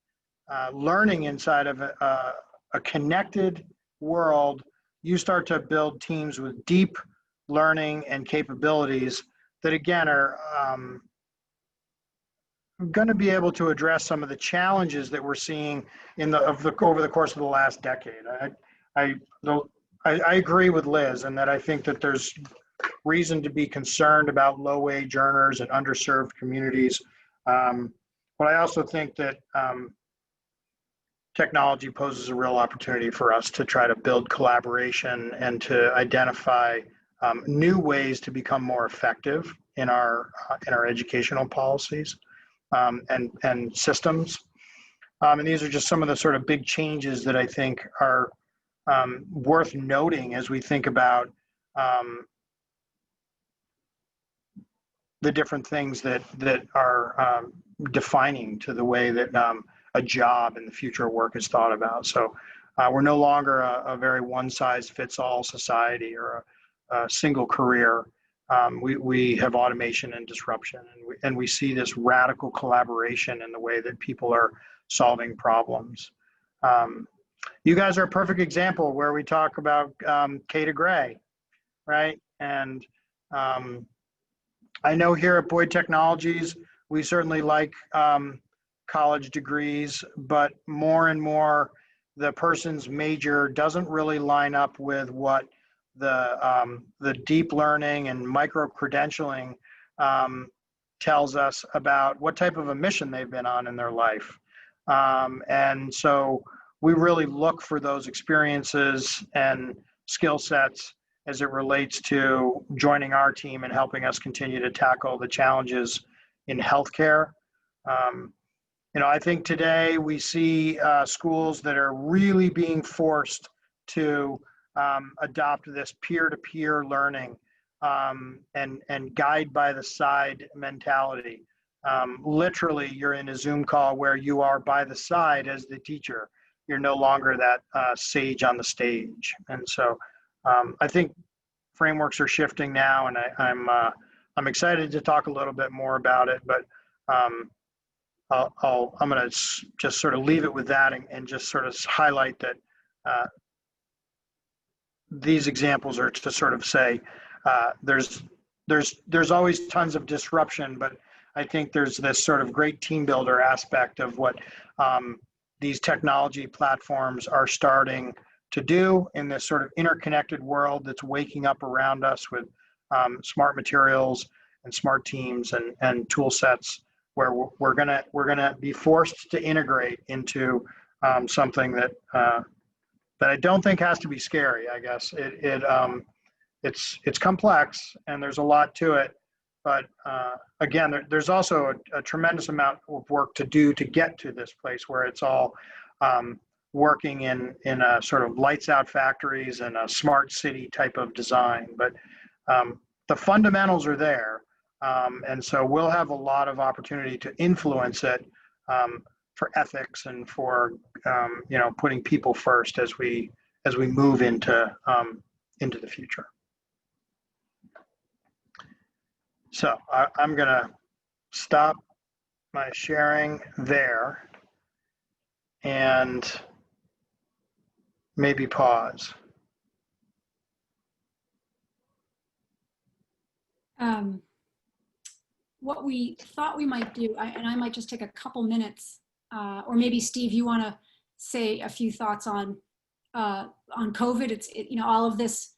learning inside of a connected world, you start to build teams with deep learning and capabilities that again are going to be able to address some of the challenges that we're seeing over the course of the last decade. I agree with Liz in that I think that there's reason to be concerned about low-wage earners and underserved communities. But I also think that technology poses a real opportunity for us to try to build collaboration and to identify new ways to become more effective in our educational policies and systems. And these are just some of the sort of big changes that I think are worth noting as we think about the different things that are defining to the way that a job in the future of work is thought about. So we're no longer a very one-size-fits-all society or a single career. We have automation and disruption, and we see this radical collaboration in the way that people are solving problems. You guys are a perfect example where we talk about K to Gray, right? And I know here at Boyd Technologies, we certainly like college degrees, but more and more the person's major doesn't really line up with what the deep learning and micro-credentialing tells us about what type of a mission they've been on in their life. And so we really look for those experiences and skill sets as it relates to joining our team and helping us continue to tackle the challenges in healthcare. I think today we see schools that are really being forced to adopt this peer-to-peer learning and guide by the side mentality. Literally, you're in a Zoom call where you are by the side as the teacher. You're no longer that sage on the stage. And so I think frameworks are shifting now, and I'm excited to talk a little bit more about it, but I'm going to just sort of leave it with that and just sort of highlight that these examples are to sort of say there's always tons of disruption, but I think there's this sort of great team builder aspect of what these technology platforms are starting to do in this sort of interconnected world that's waking up around us with smart materials and smart teams and tool sets where we're gonna be forced to integrate into something that I don't think has to be scary. I guess it's complex and there's a lot to it, but again, there's also a tremendous amount of work to do to get to this place where it's all working in a sort of lights out factories and a smart city type of design. But the fundamentals are there. And so we'll have a lot of opportunity to influence it for ethics and for putting people first as we move into the future. So I'm gonna stop my sharing there and maybe pause. What we thought we might do, and I might just take a couple minutes, or maybe Steve, you want to say a few thoughts on COVID. All of this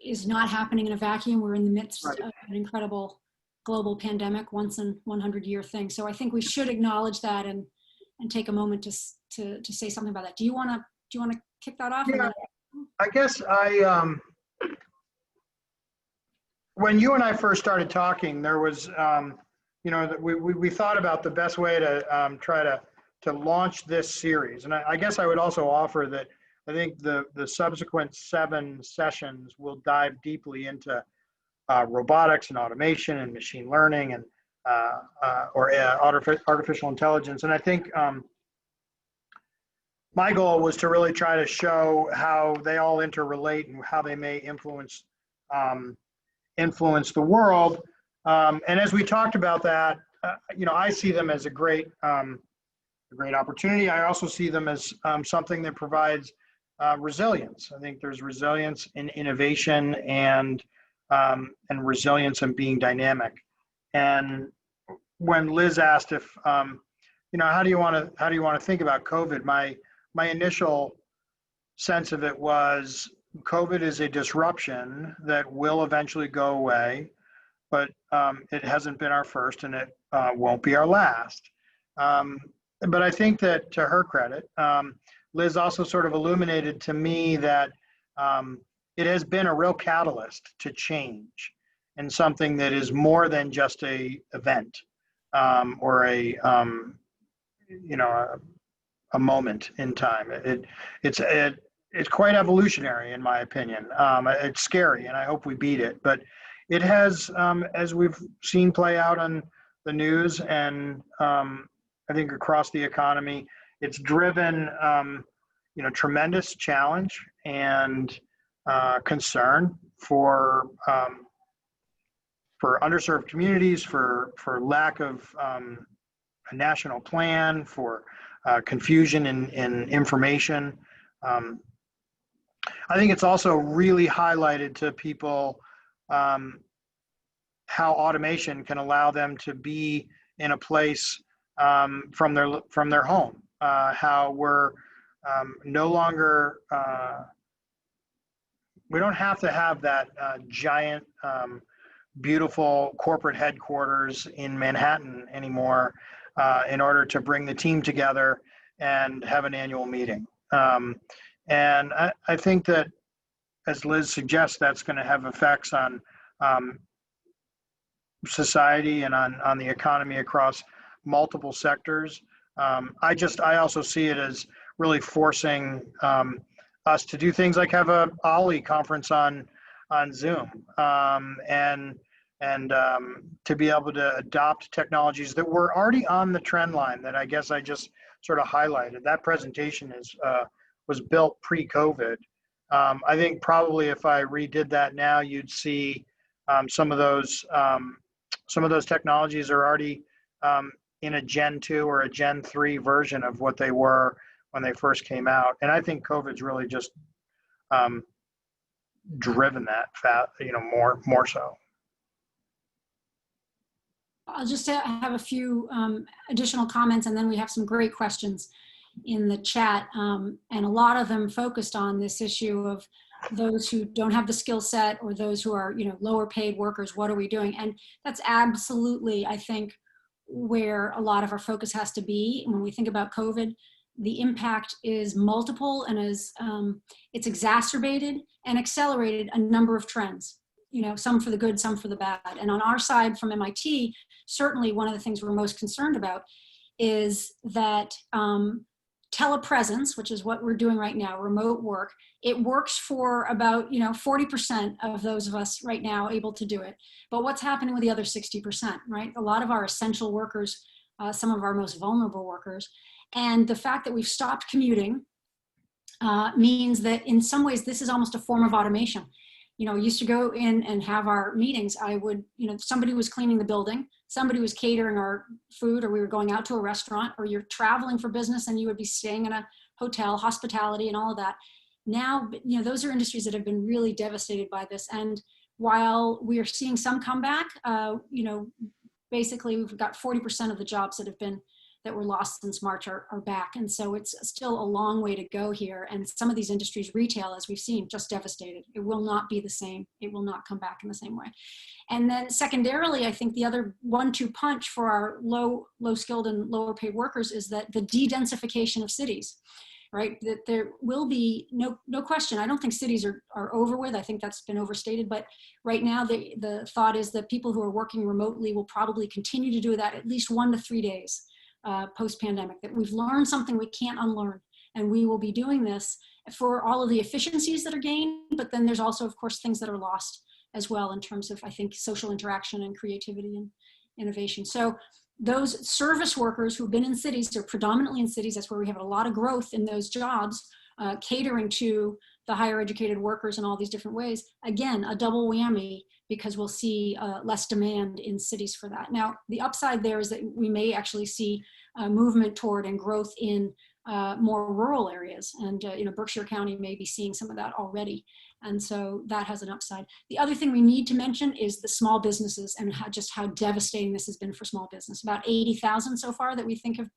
is not happening in a vacuum. We're in the midst of an incredible global pandemic, once in 100-year thing. So I think we should acknowledge that and take a moment to say something about that. Do you want to kick that off? Yeah, I guess when you and I first started talking, there was, we thought about the best way to try to launch this series. And I guess I would also offer that I think the subsequent 7 sessions will dive deeply into robotics and automation and machine learning and artificial intelligence. And I think my goal was to really try to show how they all interrelate and how they may influence the world. And as we talked about that, I see them as a great opportunity. I also see them as something that provides resilience. I think there's resilience in innovation and resilience in being dynamic. And when Liz asked if, how do you want to think about COVID? My initial sense of it was COVID is a disruption that will eventually go away, but it hasn't been our first and it won't be our last. But I think that, to her credit, Liz also sort of illuminated to me that it has been a real catalyst to change and something that is more than just a event or a moment in time. It's quite evolutionary, in my opinion. It's scary, and I hope we beat it. But it has, as we've seen play out on the news and I think across the economy, it's driven tremendous challenge and concern for underserved communities, for lack of a national plan, for confusion in information. I think it's also really highlighted to people how automation can allow them to be in a place from their home. How we're no longer, we don't have to have that giant, beautiful corporate headquarters in Manhattan anymore in order to bring the team together and have an annual meeting. And I think that, as Liz suggests, that's going to have effects on society and on the economy across multiple sectors. I also see it as really forcing us to do things like have a OLLI conference on Zoom, and to be able to adopt technologies that were already on the trend line that I guess I just sort of highlighted. That presentation was built pre-COVID. I think probably if I redid that now, you'd see some of those technologies are already in a Gen 2 or a Gen 3 version of what they were when they first came out. And I think COVID's really just driven that more so. I'll just have a few additional comments, and then we have some great questions in the chat, and a lot of them focused on this issue of those who don't have the skill set or those who are lower paid workers. What are we doing? And that's absolutely, I think, where a lot of our focus has to be when we think about COVID. The impact is multiple and it's exacerbated and accelerated a number of trends, some for the good, some for the bad. And on our side from MIT, certainly one of the things we're most concerned about is that telepresence, which is what we're doing right now, remote work, it works for about 40% of those of us right now able to do it. But what's happening with the other 60%, right? A lot of our essential workers, some of our most vulnerable workers, and the fact that we've stopped commuting means that in some ways this is almost a form of automation. We used to go in and have our meetings. I would, somebody was cleaning the building, somebody was catering our food, or we were going out to a restaurant, or you're traveling for business and you would be staying in a hotel, hospitality and all of that. Now, those are industries that have been really devastated by this. And while we are seeing some comeback, basically we've got 40% of the jobs that were lost since March are back. And so it's still a long way to go here. And some of these industries, retail, as we've seen, just devastated. It will not be the same. It will not come back in the same way. And then secondarily, I think the other 1-2 punch for our low skilled and lower paid workers is that the de-densification of cities, right? That there will be no question. I don't think cities are over with. I think that's been overstated. But right now, the thought is that people who are working remotely will probably continue to do that at least 1 to 3 days. Post-pandemic, that we've learned something we can't unlearn, and we will be doing this for all of the efficiencies that are gained, but then there's also, of course, things that are lost as well in terms of, I think, social interaction and creativity and innovation. So those service workers who've been in cities, they're predominantly in cities, that's where we have a lot of growth in those jobs, catering to the higher educated workers in all these different ways. Again, a double whammy, because we'll see less demand in cities for that. Now, the upside there is that we may actually see movement toward and growth in more rural areas. And Berkshire County may be seeing some of that already. And so that has an upside. The other thing we need to mention is the small businesses and how devastating this has been for small business. About 80,000 so far that we think have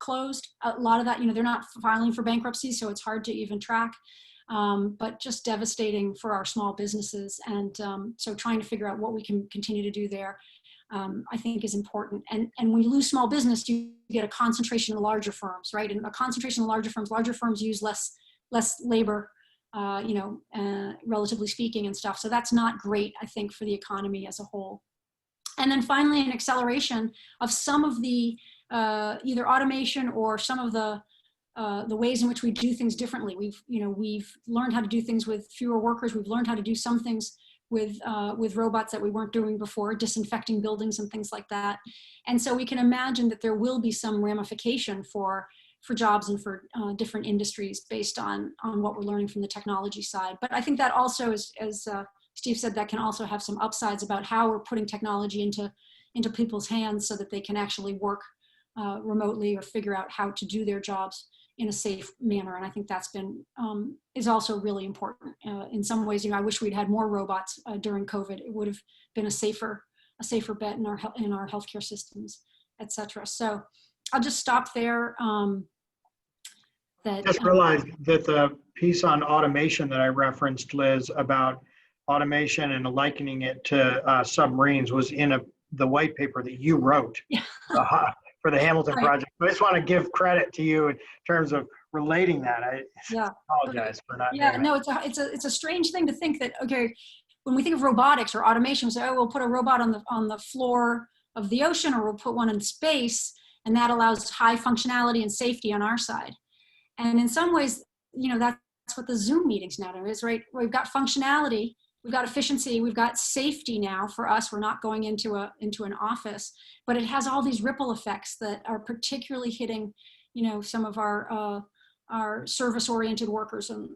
closed. A lot of that, they're not filing for bankruptcy, so it's hard to even track. But just devastating for our small businesses. And so trying to figure out what we can continue to do there, I think is important. And when you lose small business, you get a concentration in larger firms, right? And a concentration in larger firms use less labor, relatively speaking and stuff. So that's not great, I think, for the economy as a whole. And then finally, an acceleration of some of the either automation or some of the ways in which we do things differently. We've learned how to do things with fewer workers. We've learned how to do some things with robots that we weren't doing before, disinfecting buildings and things like that. And so we can imagine that there will be some ramification for jobs and for different industries based on what we're learning from the technology side. But I think that also, as Steve said, that can also have some upsides about how we're putting technology into people's hands so that they can actually work remotely or figure out how to do their jobs in a safe manner. And I think that's been, is also really important. In some ways, I wish we'd had more robots during COVID. It would have been a safer bet in our healthcare systems, et cetera. So I'll just stop there. Just realized that the piece on automation that I referenced, Liz, about automation and likening it to submarines was in the white paper that you wrote. Yeah. for the Hamilton Right. project. I just want to give credit to you in terms of relating that. I Yeah. apologize for not Yeah, doing no, it's a strange thing to think that, okay, when we think of robotics or automation, we say, oh, we'll put a robot on the floor of the ocean, or we'll put one in space, and that allows high functionality and safety on our side. And in some ways, you know, that's what the Zoom meetings now is, right? We've got functionality, we've got efficiency, we've got safety now for us. We're not going into an office, but it has all these ripple effects that are particularly hitting, you know, some of our service-oriented workers and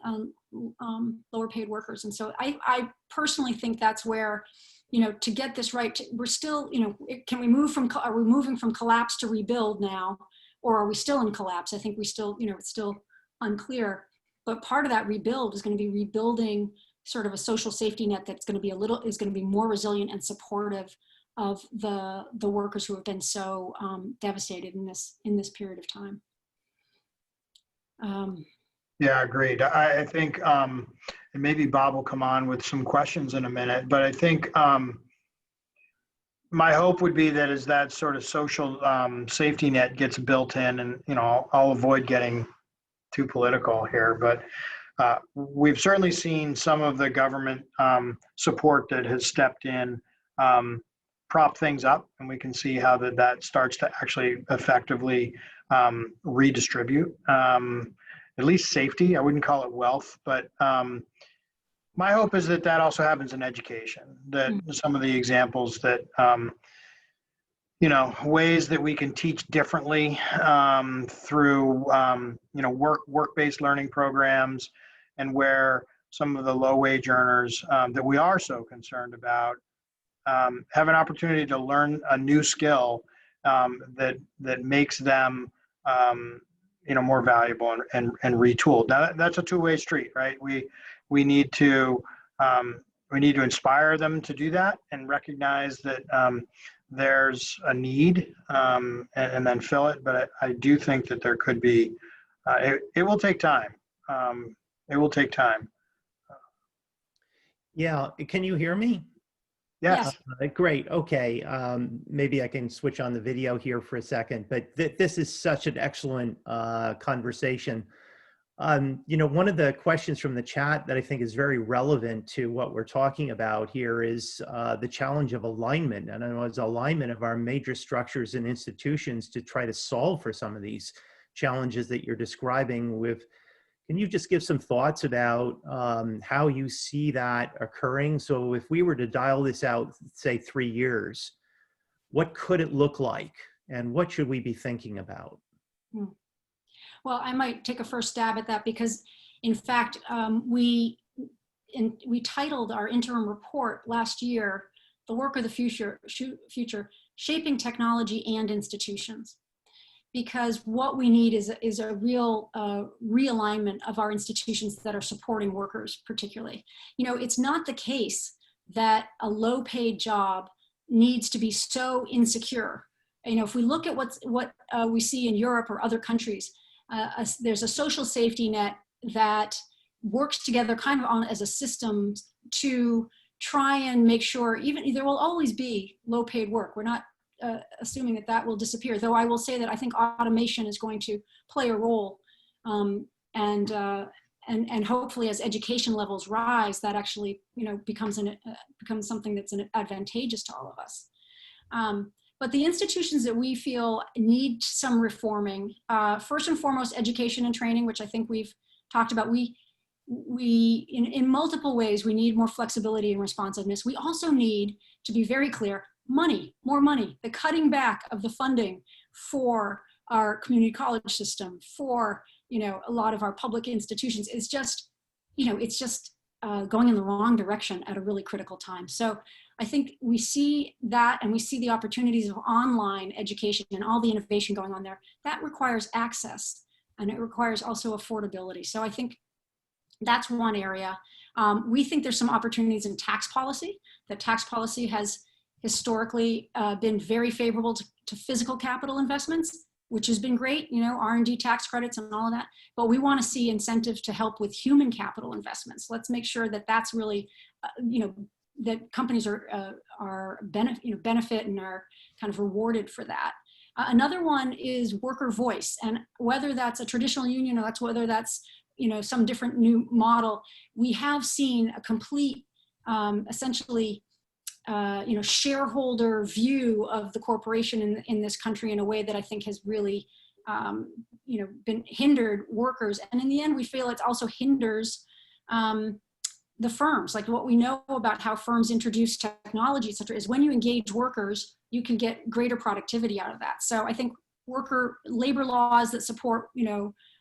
lower paid workers. And so I personally think that's where, you know, to get this right, we're still, you know, can we move from, are we moving from collapse to rebuild now? Or are we still in collapse? I think we still, you know, it's still unclear. But part of that rebuild is going to be rebuilding sort of a social safety net that's going to be is going to be more resilient and supportive of the workers who have been so devastated in this period of time. Yeah, agreed. I think, and maybe Bob will come on with some questions in a minute, but I think my hope would be that as that sort of social safety net gets built in, and, you know, I'll avoid getting too political here, but we've certainly seen some of the government support that has stepped in prop things up, and we can see how that starts to actually effectively redistribute at least safety. I wouldn't call it wealth, but my hope is that also happens in education, that some of the examples that, you know, ways that we can teach differently through, you know, work-based learning programs, and where some of the low-wage earners that we are so concerned about have an opportunity to learn a new skill that makes them, you know, more valuable and retooled. Now that's a two-way street, right? We need to inspire them to do that and recognize that there's a need and then fill it. But I do think that there could be. It will take time. It will take time. Yeah, can you hear me? Yes. Great. Okay. Maybe I can switch on the video here for a second, but this is such an excellent conversation. You know, one of the questions from the chat that I think is very relevant to what we're talking about here is the challenge of alignment. And I know it's alignment of our major structures and institutions to try to solve for some of these challenges that you're describing with. Can you just give some thoughts about how you see that occurring? So if we were to dial this out, say 3 years, what could it look like? And what should we be thinking about? Well, I might take a first stab at that, because in fact, we titled our interim report last year, The Work of the Future, Shaping Technology and Institutions. Because what we need is a real realignment of our institutions that are supporting workers particularly. You know, it's not the case that a low paid job needs to be so insecure. You know, if we look at what we see in Europe or other countries, there's a social safety net that works together kind of as a system to try and make sure, even there will always be low paid work. We're not assuming that will disappear, though I will say that I think automation is going to play a role, and hopefully as education levels rise, that actually, you know, becomes something that's advantageous to all of us. But the institutions that we feel need some reforming, first and foremost, education and training, which I think we've talked about. We in multiple ways, we need more flexibility and responsiveness. We also need to be very clear, more money, the cutting back of the funding for our community college system, for, you know, a lot of our public institutions is just, you know, it's just going in the wrong direction at a really critical time. So I think we see that, and we see the opportunities of online education and all the innovation going on there. That requires access, and it requires also affordability. So I think that's one area. We think there's some opportunities in tax policy. That tax policy has historically been very favorable to physical capital investments, which has been great, you know, R&D tax credits and all of that. But we want to see incentives to help with human capital investments. Let's make sure that that's really, you know, that companies benefit and are kind of rewarded for that. Another one is worker voice, and whether that's a traditional union or whether that's some different new model, we have seen a complete, essentially, shareholder view of the corporation in this country in a way that I think has really, been hindered workers. And in the end, we feel it also hinders the firms. Like what we know about how firms introduce technology, et cetera, is when you engage workers, you can get greater productivity out of that. So I think labor laws that support,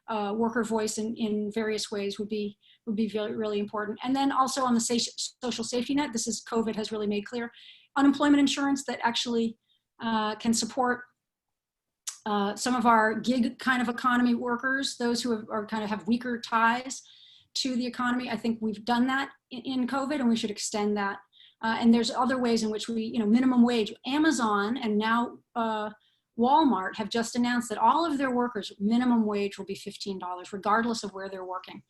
worker voice in various ways would be really, really important. And then also on the social safety net, COVID has really made clear, unemployment insurance that actually can support some of our gig kind of economy workers, those who are kind of have weaker ties to the economy. I think we've done that in COVID, and we should extend that. And there's other ways in which we, minimum wage. Amazon and now Walmart have just announced that all of their workers, minimum wage will be $15, regardless of where they're working.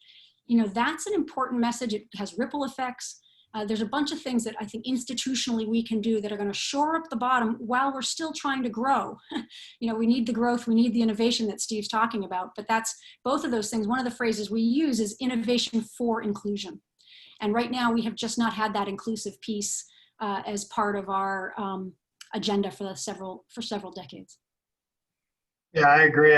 That's an important message. It has ripple effects. There's a bunch of things that I think institutionally we can do that are going to shore up the bottom while we're still trying to grow. We need the growth, we need the innovation that Steve's talking about, but that's both of those things. One of the phrases we use is innovation for inclusion. And right now we have just not had that inclusive piece as part of our agenda for several decades. Yeah, I agree.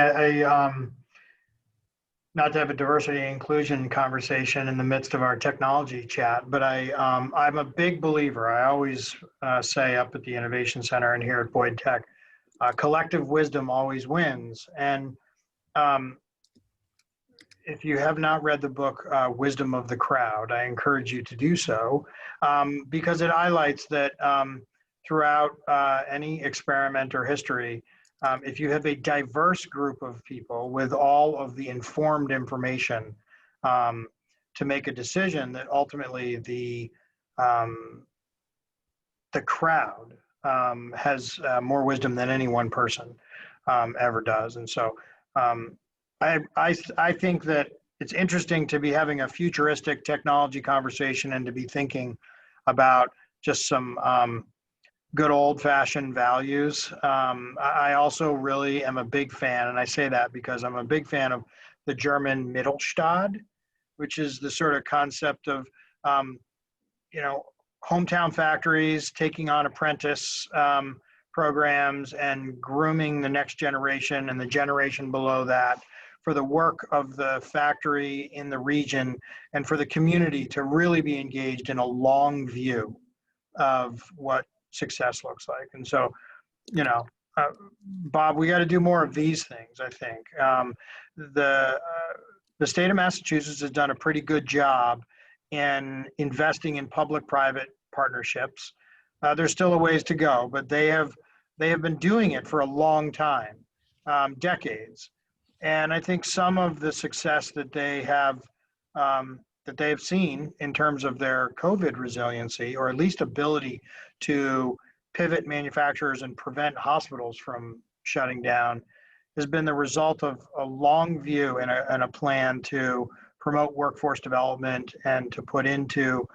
Not to have a diversity and inclusion conversation in the midst of our technology chat, but I'm a big believer. I always say up at the Innovation Center and here at Boyd Tech, collective wisdom always wins. And if you have not read the book, Wisdom of the Crowd, I encourage you to do so, because it highlights that throughout any experiment or history, if you have a diverse group of people with all of the informed information to make a decision, that ultimately the crowd has more wisdom than any one person ever does. And so I think that it's interesting to be having a futuristic technology conversation and to be thinking about just some good old-fashioned values. I also really am a big fan, and I say that because I'm a big fan of the German Mittelstand, which is the sort of concept of, hometown factories taking on apprentice programs and grooming the next generation and the generation below that for the work of the factory in the region and for the community to really be engaged in a long view of what success looks like. And so, Bob, we got to do more of these things, I think. The state of Massachusetts has done a pretty good job in investing in public-private partnerships. There's still a ways to go, but they have been doing it for a long time, decades. And I think some of the success that they have seen in terms of their COVID resiliency, or at least ability to pivot manufacturers and prevent hospitals from shutting down, has been the result of a long view and a plan to promote workforce development and to put into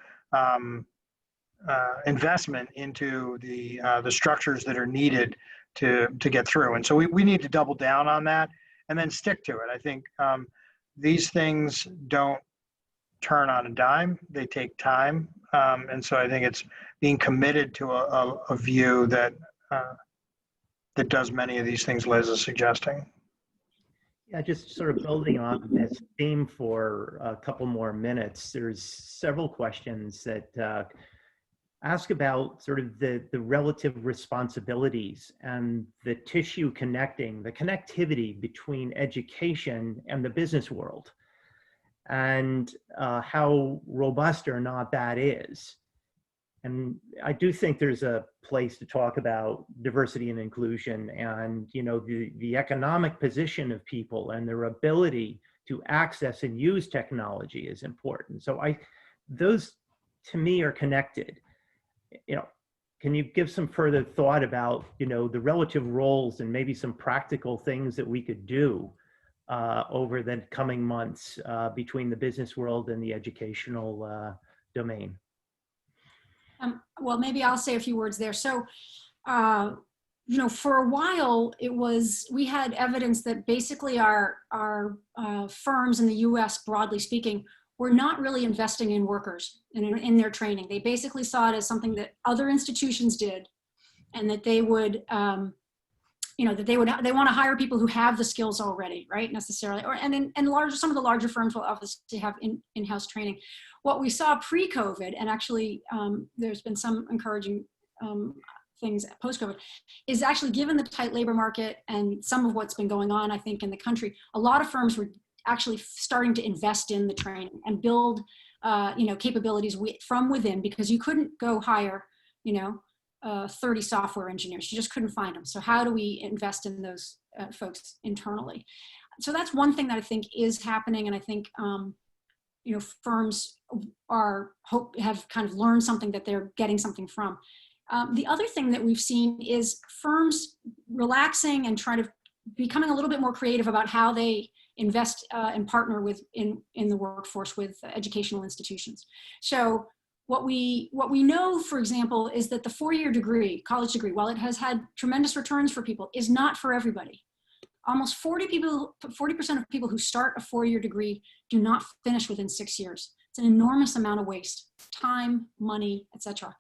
investment into the structures that are needed to get through. And so we need to double down on that and then stick to it. I think these things don't turn on a dime, they take time. And so I think it's being committed to a view that does many of these things Liz is suggesting. Yeah, just sort of building on this theme for a couple more minutes, there's several questions that ask about sort of the relative responsibilities and the tissue connecting, the connectivity between education and the business world, and how robust or not that is. And I do think there's a place to talk about diversity and inclusion and, the economic position of people and their ability to access and use technology is important. So those to me are connected. Can you give some further thought about, the relative roles and maybe some practical things that we could do over the coming months between the business world and the educational domain? Well, maybe I'll say a few words there. So for a while, we had evidence that basically our firms in the US, broadly speaking, were not really investing in workers in their training. They basically saw it as something that other institutions did, and that they would, they want to hire people who have the skills already, right? Necessarily, and some of the larger firms will obviously have in-house training. What we saw pre-COVID, and actually there's been some encouraging things post-COVID, is actually, given the tight labor market and some of what's been going on, I think, in the country, a lot of firms were actually starting to invest in the training and build, capabilities from within, because you couldn't go hire, 30 software engineers. You just couldn't find them. So how do we invest in those folks internally? So that's one thing that I think is happening, and I think firms have kind of learned something that they're getting something from. The other thing that we've seen is firms relaxing and trying to becoming a little bit more creative about how they invest and partner in the workforce with educational institutions. So what we know, for example, is that the four-year degree, college degree, while it has had tremendous returns for people, is not for everybody. Almost 40% of people who start a four-year degree do not finish within 6 years. It's an enormous amount of waste, time, money, etc.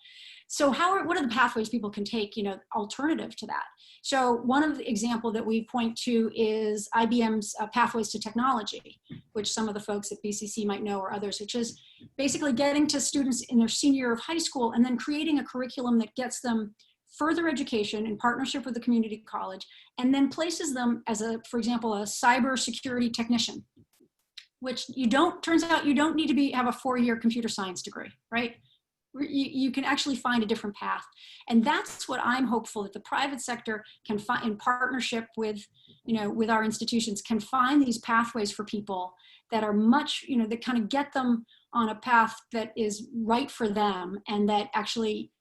So what are the pathways people can take, alternative to that? So one of the example that we point to is IBM's Pathways to Technology, which some of the folks at BCC might know, or others, which is basically getting to students in their senior year of high school and then creating a curriculum that gets them further education in partnership with the community college, and then places them as for example, a cybersecurity technician, which turns out you don't need to have a four-year computer science degree, right? You can actually find a different path. And that's what I'm hopeful that the private sector can find, in partnership with our institutions, can find these pathways for people that are much, that kind of get them on a path that is right for them, and that actually,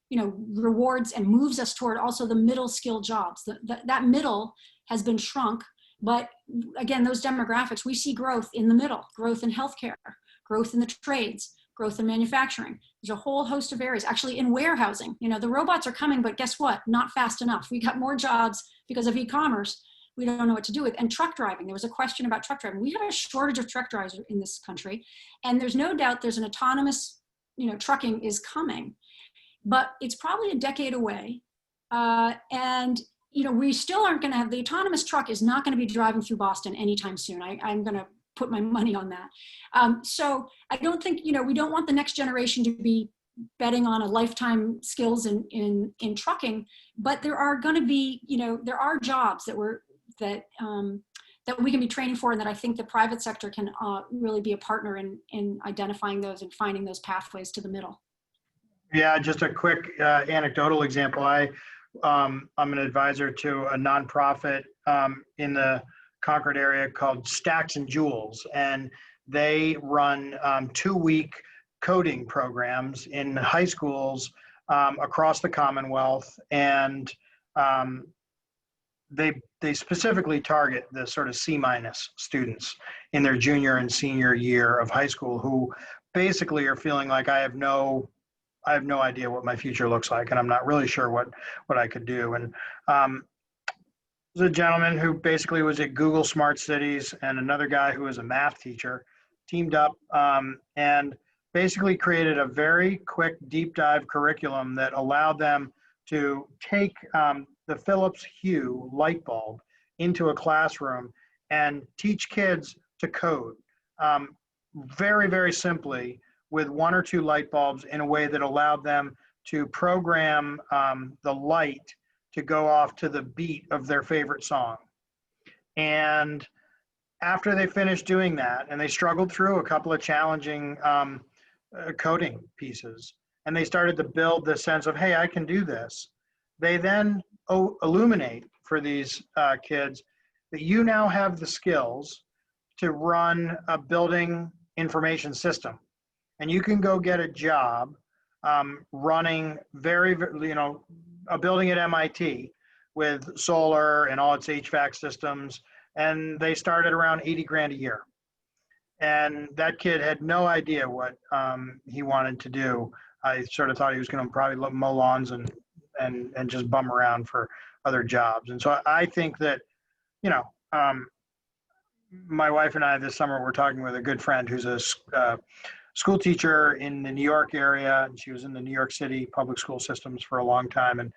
rewards and moves us toward also the middle skill jobs. That middle has been shrunk, but again, those demographics, we see growth in the middle, growth in healthcare, growth in the trades, growth in manufacturing. There's a whole host of areas. Actually, in warehousing, the robots are coming, but guess what? Not fast enough. We got more jobs because of e-commerce. We don't know what to do with. And truck driving. There was a question about truck driving. We have a shortage of truck drivers in this country, and there's no doubt there's an autonomous, trucking is coming, but it's probably a decade away. And we still aren't going to have, the autonomous truck is not going to be driving through Boston anytime soon. I'm going to put my money on that. So I don't think, we don't want the next generation to be betting on a lifetime skills in trucking, but there are going to be, there are jobs that we can be training for, and that I think the private sector can really be a partner in identifying those and finding those pathways to the middle. Yeah, just a quick anecdotal example. I'm an advisor to a nonprofit in the Concord area called Stacks and Jewels, and they run 2-week coding programs in high schools across the Commonwealth, and they specifically target the sort of C- students in their junior and senior year of high school, who basically are feeling like I have no idea what my future looks like, and I'm not really sure what I could do. And there's a gentleman who basically was at Google Smart Cities, and another guy who was a math teacher, teamed up and basically created a very quick deep dive curriculum that allowed them to take the Philips Hue light bulb into a classroom and teach kids to code very, very simply, with 1 or 2 light bulbs, in a way that allowed them to program the light to go off to the beat of their favorite song. And after they finished doing that, and they struggled through a couple of challenging coding pieces, and they started to build the sense of, hey, I can do this, they then illuminate for these kids that you now have the skills to run a building information system. And you can go get a job running a building at MIT with solar and all its HVAC systems. And they started around 80 grand a year. And that kid had no idea what he wanted to do. I sort of thought he was going to probably mow lawns and and just bum around for other jobs. And so I think that, you know, my wife and I this summer were talking with a good friend who's a school teacher in the New York area, and she was in the New York City public school systems for a long time. And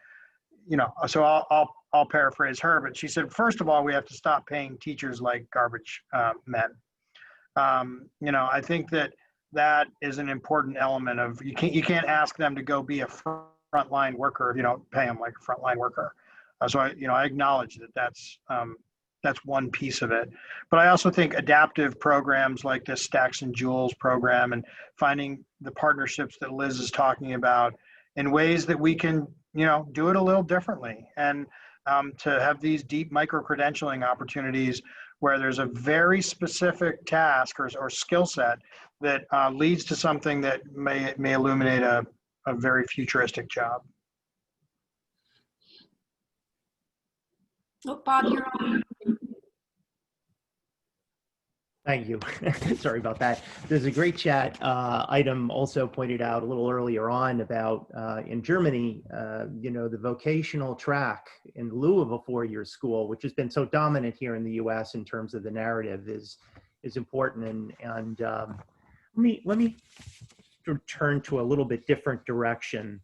you know, so I'll paraphrase her, but she said, first of all, we have to stop paying teachers like garbage men. You know, I think that is an important element of you can't ask them to go be a frontline worker if you don't pay them like a frontline worker. So I acknowledge that's one piece of it, but I also think adaptive programs like this Stacks and Jewels program and finding the partnerships that Liz is talking about in ways that we can, you know, do it a little differently, and to have these deep micro-credentialing opportunities where there's a very specific task or skill set that leads to something that may illuminate a very futuristic job. Oh, Bob, you're on. Thank you. Sorry about that. There's a great chat item also pointed out a little earlier on about in Germany, you know, the vocational track in lieu of a four-year school, which has been so dominant here in the U.S. in terms of the narrative, is important. And let me turn to a little bit different direction.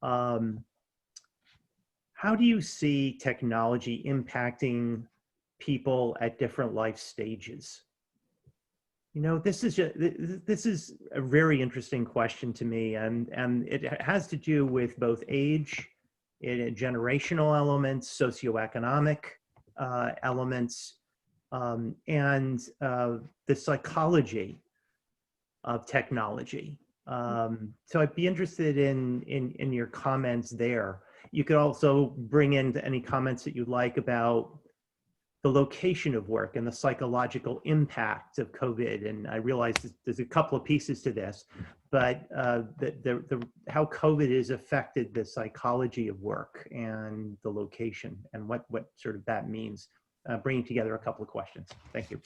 How do you see technology impacting people at different life stages? You know, this is a very interesting question to me, and it has to do with both age, generational elements, socioeconomic elements, and the psychology of technology. So I'd be interested in your comments there. You could also bring in any comments that you'd like about the location of work and the psychological impact of COVID. And I realize there's a couple of pieces to this, but how COVID has affected the psychology of work and the location and what sort of that means, bringing together a couple of questions. Thank you.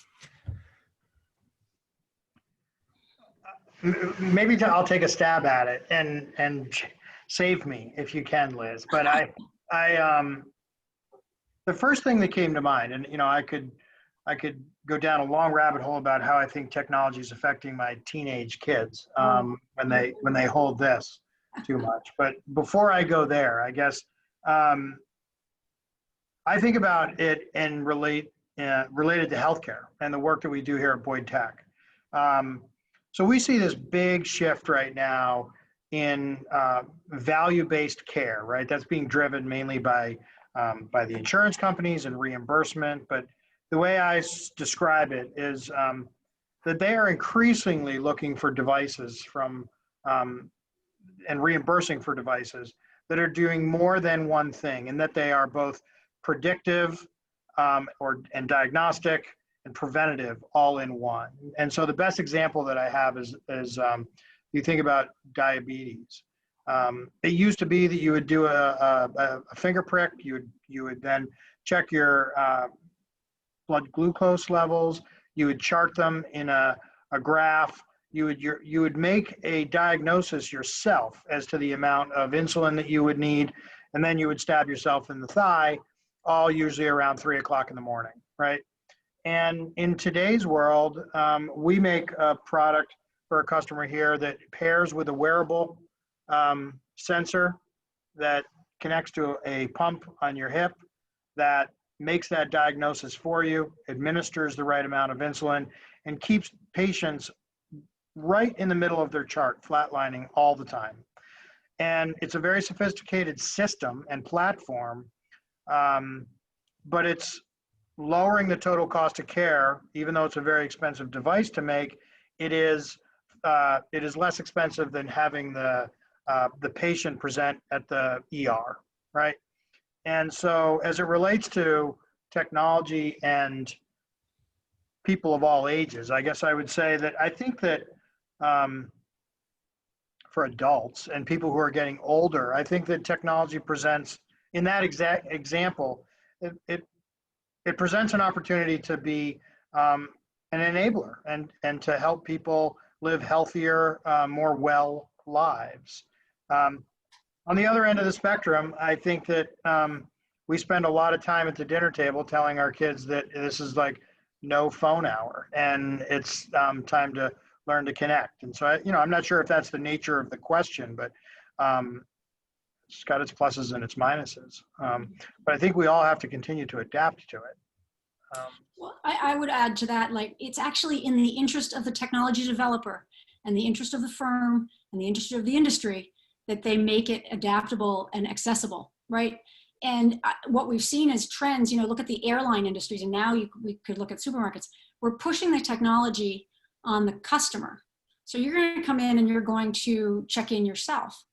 Maybe I'll take a stab at it and save me if you can, Liz. But the first thing that came to mind, and you know, I could go down a long rabbit hole about how I think technology is affecting my teenage kids when they hold this too much. But before I go there, I guess I think about it and related to healthcare and the work that we do here at Boyd Tech. So we see this big shift right now in value-based care, right? That's being driven mainly by the insurance companies and reimbursement. But the way I describe it is that they are increasingly looking for devices and reimbursing for devices that are doing more than one thing, and that they are both predictive and diagnostic and preventative all in one. And so the best example that I have is you think about diabetes. It used to be that you would do a finger prick. You would then check your blood glucose levels. You would chart them in a graph. You would make a diagnosis yourself as to the amount of insulin that you would need, and then you would stab yourself in the thigh, all usually around 3 o'clock in the morning, right? And in today's world, we make a product for a customer here that pairs with a wearable sensor that connects to a pump on your hip that makes that diagnosis for you, administers the right amount of insulin, and keeps patients right in the middle of their chart, flatlining all the time. And it's a very sophisticated system and platform, but it's lowering the total cost of care. Even though it's a very expensive device to make, it is less expensive than having the patient present at the ER, right? And so as it relates to technology and people of all ages, I guess I would say that I think that for adults and people who are getting older, I think that technology presents, in that exact example, it presents an opportunity to be an enabler and to help people live healthier, more well lives. On the other end of the spectrum, I think that we spend a lot of time at the dinner table telling our kids that this is like no phone hour, and it's time to learn to connect. And so, I'm not sure if that's the nature of the question, but it's got its pluses and its minuses. But I think we all have to continue to adapt to it. Well, I would add to that, like, it's actually in the interest of the technology developer and the interest of the firm and the interest of the industry that they make it adaptable and accessible, right? And what we've seen as trends, look at the airline industries, and now we could look at supermarkets. We're pushing the technology on the customer. So you're going to come in and you're going to check in yourself,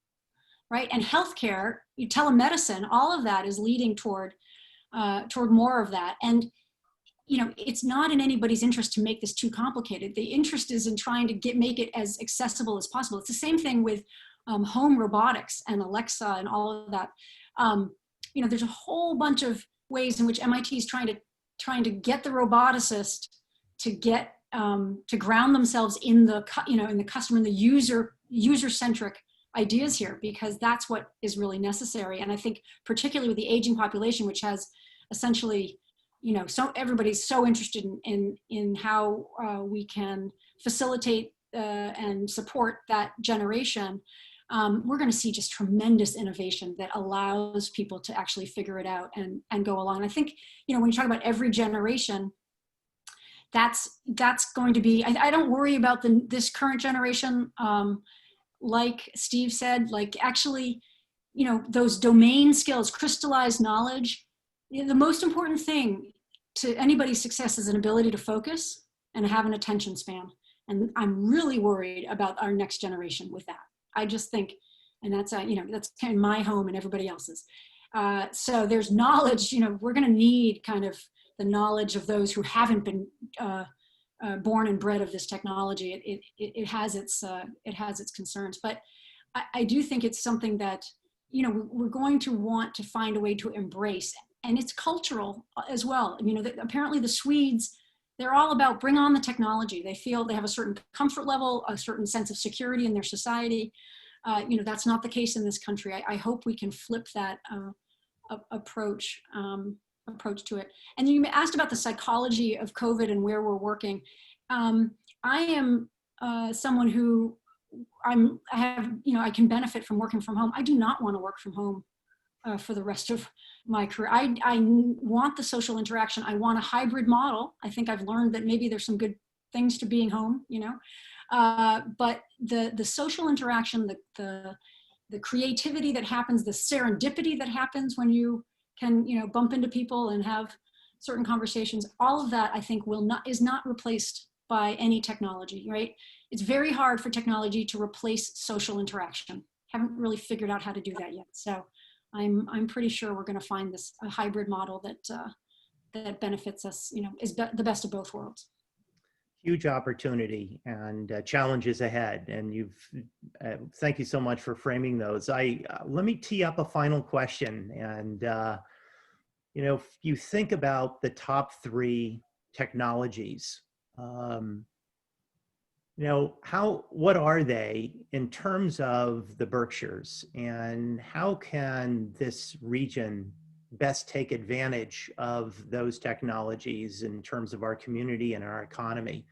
right? And healthcare, telemedicine, all of that is leading toward more of that. And it's not in anybody's interest to make this too complicated. The interest is in trying to make it as accessible as possible. It's the same thing with home robotics and Alexa and all of that. There's a whole bunch of ways in which MIT is trying to get the roboticist to get to ground themselves in the in the customer and the user-centric ideas here, because that's what is really necessary. And I think particularly with the aging population, which has essentially, so everybody's so interested in how we can facilitate and support that generation. We're going to see just tremendous innovation that allows people to actually figure it out and go along. I think, when you talk about every generation, that's going to be, I don't worry about this current generation. Like Steve said, like actually, those domain skills, crystallized knowledge, the most important thing to anybody's success is an ability to focus and have an attention span. And I'm really worried about our next generation with that. I just think, and that's that's kind of my home and everybody else's. So there's knowledge, we're going to need kind of the knowledge of those who haven't been born and bred of this technology. It has its concerns, but I do think it's something that, we're going to want to find a way to embrace, and it's cultural as well. Apparently the Swedes, they're all about bring on the technology. They feel they have a certain comfort level, a certain sense of security in their society. That's not the case in this country. I hope we can flip that approach to it. And you asked about the psychology of COVID and where we're working. I am someone who I can benefit from working from home. I do not want to work from home for the rest of my career. I want the social interaction. I want a hybrid model. I think I've learned that maybe there's some good things to being home, but the social interaction, the creativity that happens, the serendipity that happens when you can, bump into people and have certain conversations, all of that I think is not replaced by any technology, right? It's very hard for technology to replace social interaction. Haven't really figured out how to do that yet. So I'm pretty sure we're going to find a hybrid model that benefits us, is the best of both worlds. Huge opportunity and challenges ahead. And thank you so much for framing those. Let me tee up a final question. And, if you think about the top 3 technologies, what are they in terms of the Berkshires, and how can this region best take advantage of those technologies in terms of our community and our economy?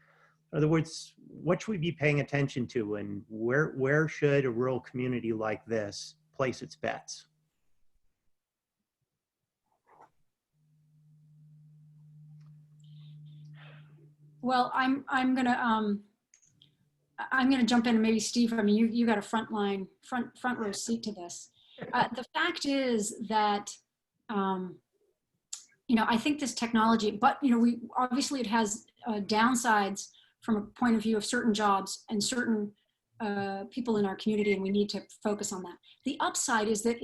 In other words, what should we be paying attention to, and where should a rural community like this place its bets? Well, I'm gonna jump in, and maybe Steve. I mean, you got a front row seat to this. The fact is that I think this technology, but we obviously it has downsides from a point of view of certain jobs and certain people in our community, and we need to focus on that. The upside is that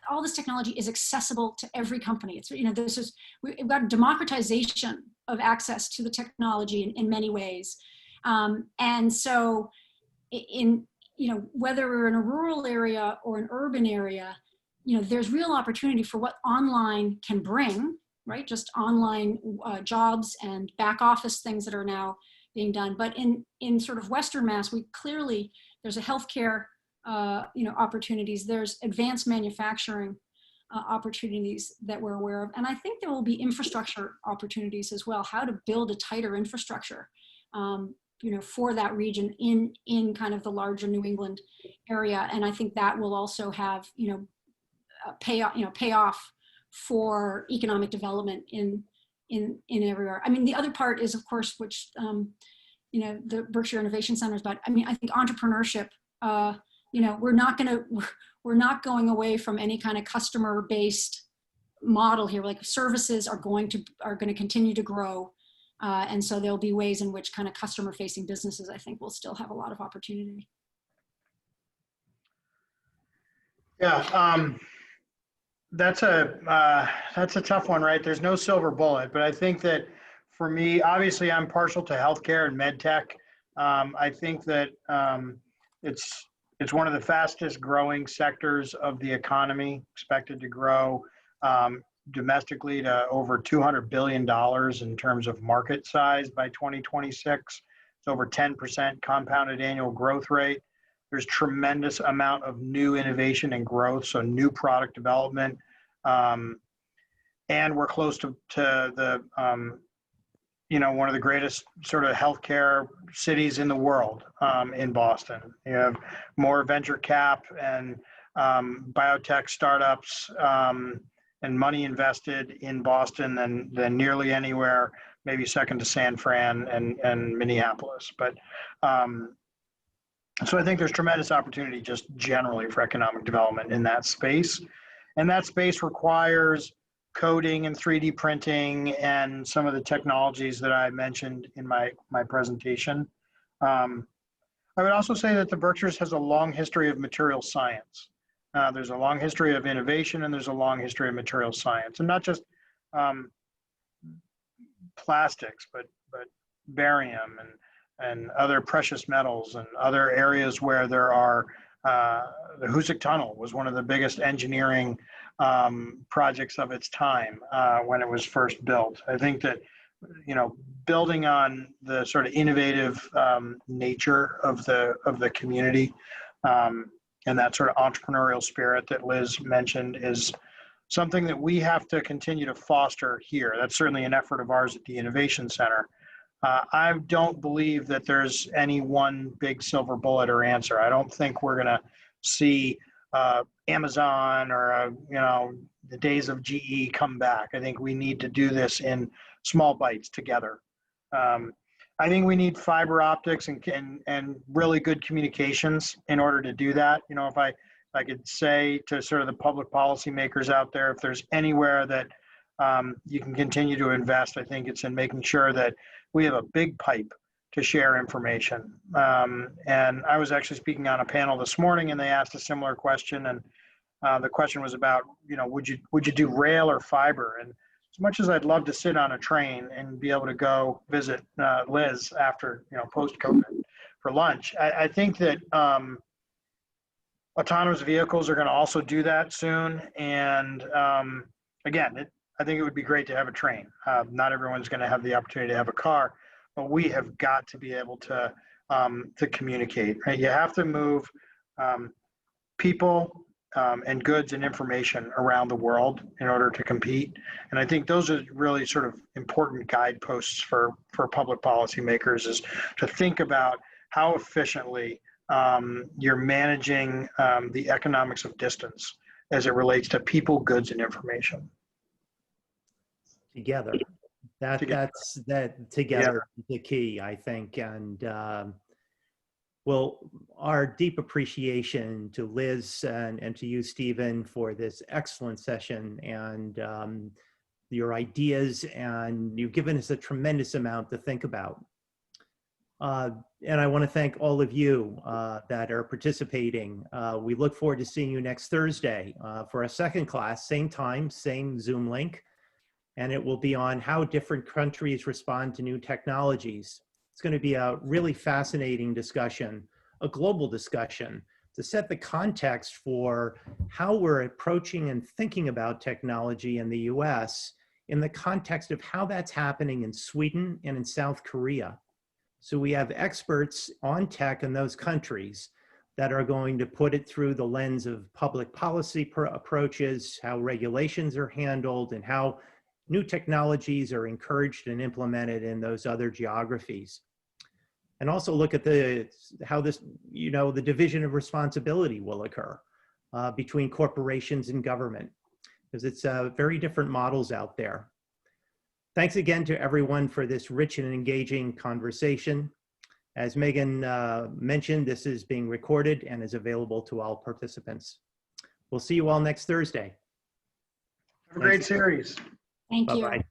all this technology is accessible to every company. It's we've got a democratization of access to the technology in many ways, and so whether we're in a rural area or an urban area, there's real opportunity for what online can bring, right? Just online jobs and back office things that are now being done. But in sort of Western Mass, there's a healthcare opportunities. There's advanced manufacturing opportunities that we're aware of. And I think there will be infrastructure opportunities as well, how to build a tighter infrastructure, for that region in kind of the larger New England area. And I think that will also have, pay off for economic development in everywhere. I mean, the other part is, of course, which, the Berkshire Innovation Center is about. I mean, I think entrepreneurship, we're not going away from any kind of customer-based model here. Like services are going to continue to grow. And so there'll be ways in which kind of customer-facing businesses, I think, will still have a lot of opportunity. Yeah, that's a tough one, right? There's no silver bullet, but I think that for me, obviously, I'm partial to healthcare and med tech. I think that it's one of the fastest growing sectors of the economy, expected to grow domestically to over $200 billion in terms of market size by 2026. It's over 10% compounded annual growth rate. There's tremendous amount of new innovation and growth, so new product development. And we're close to the, one of the greatest sort of healthcare cities in the world, in Boston. You have more venture cap and biotech startups and money invested in Boston than nearly anywhere, maybe second to San Fran and Minneapolis. But so I think there's tremendous opportunity just generally for economic development in that space. And that space requires coding and 3D printing and some of the technologies that I mentioned in my presentation. I would also say that the Berkshires has a long history of material science. There's a long history of innovation, and there's a long history of material science, and not just plastics, but barium and other precious metals and other areas where there are, the Hoosick Tunnel was one of the biggest engineering projects of its time when it was first built. I think that, building on the sort of innovative nature of the community and that sort of entrepreneurial spirit that Liz mentioned is something that we have to continue to foster here. That's certainly an effort of ours at the Innovation Center. I don't believe that there's any one big silver bullet or answer. I don't think we're going to see Amazon or, the days of GE come back. I think we need to do this in small bites together. I think we need fiber optics and really good communications in order to do that. If I could say to sort of the public policy makers out there, if there's anywhere that you can continue to invest, I think it's in making sure that we have a big pipe to share information. And I was actually speaking on a panel this morning, and they asked a similar question. And the question was about, would you do rail or fiber? And as much as I'd love to sit on a train and be able to go visit Liz after, post-COVID for lunch, I think that autonomous vehicles are going to also do that soon. And again, I think it would be great to have a train. Not everyone's going to have the opportunity to have a car, but we have got to be able to communicate. Right? You have to move people and goods and information around the world in order to compete. And I think those are really sort of important guideposts for public policymakers, is to think about how efficiently you're managing the economics of distance as it relates to people, goods, and information. Together. That's together the key, I think. And well, our deep appreciation to Liz and to you, Stephen, for this excellent session and your ideas, and you've given us a tremendous amount to think about. And I want to thank all of you that are participating. We look forward to seeing you next Thursday for a second class, same time, same Zoom link. And it will be on how different countries respond to new technologies. It's going to be a really fascinating discussion, a global discussion, to set the context for how we're approaching and thinking about technology in the US in the context of how that's happening in Sweden and in South Korea. So we have experts on tech in those countries that are going to put it through the lens of public policy approaches, how regulations are handled, and how new technologies are encouraged and implemented in those other geographies. And also look at how this, the division of responsibility will occur between corporations and government, because it's very different models out there. Thanks again to everyone for this rich and engaging conversation. As Megan mentioned, this is being recorded and is available to all participants. We'll see you all next Thursday. Have a great series. Thank you. Bye-bye.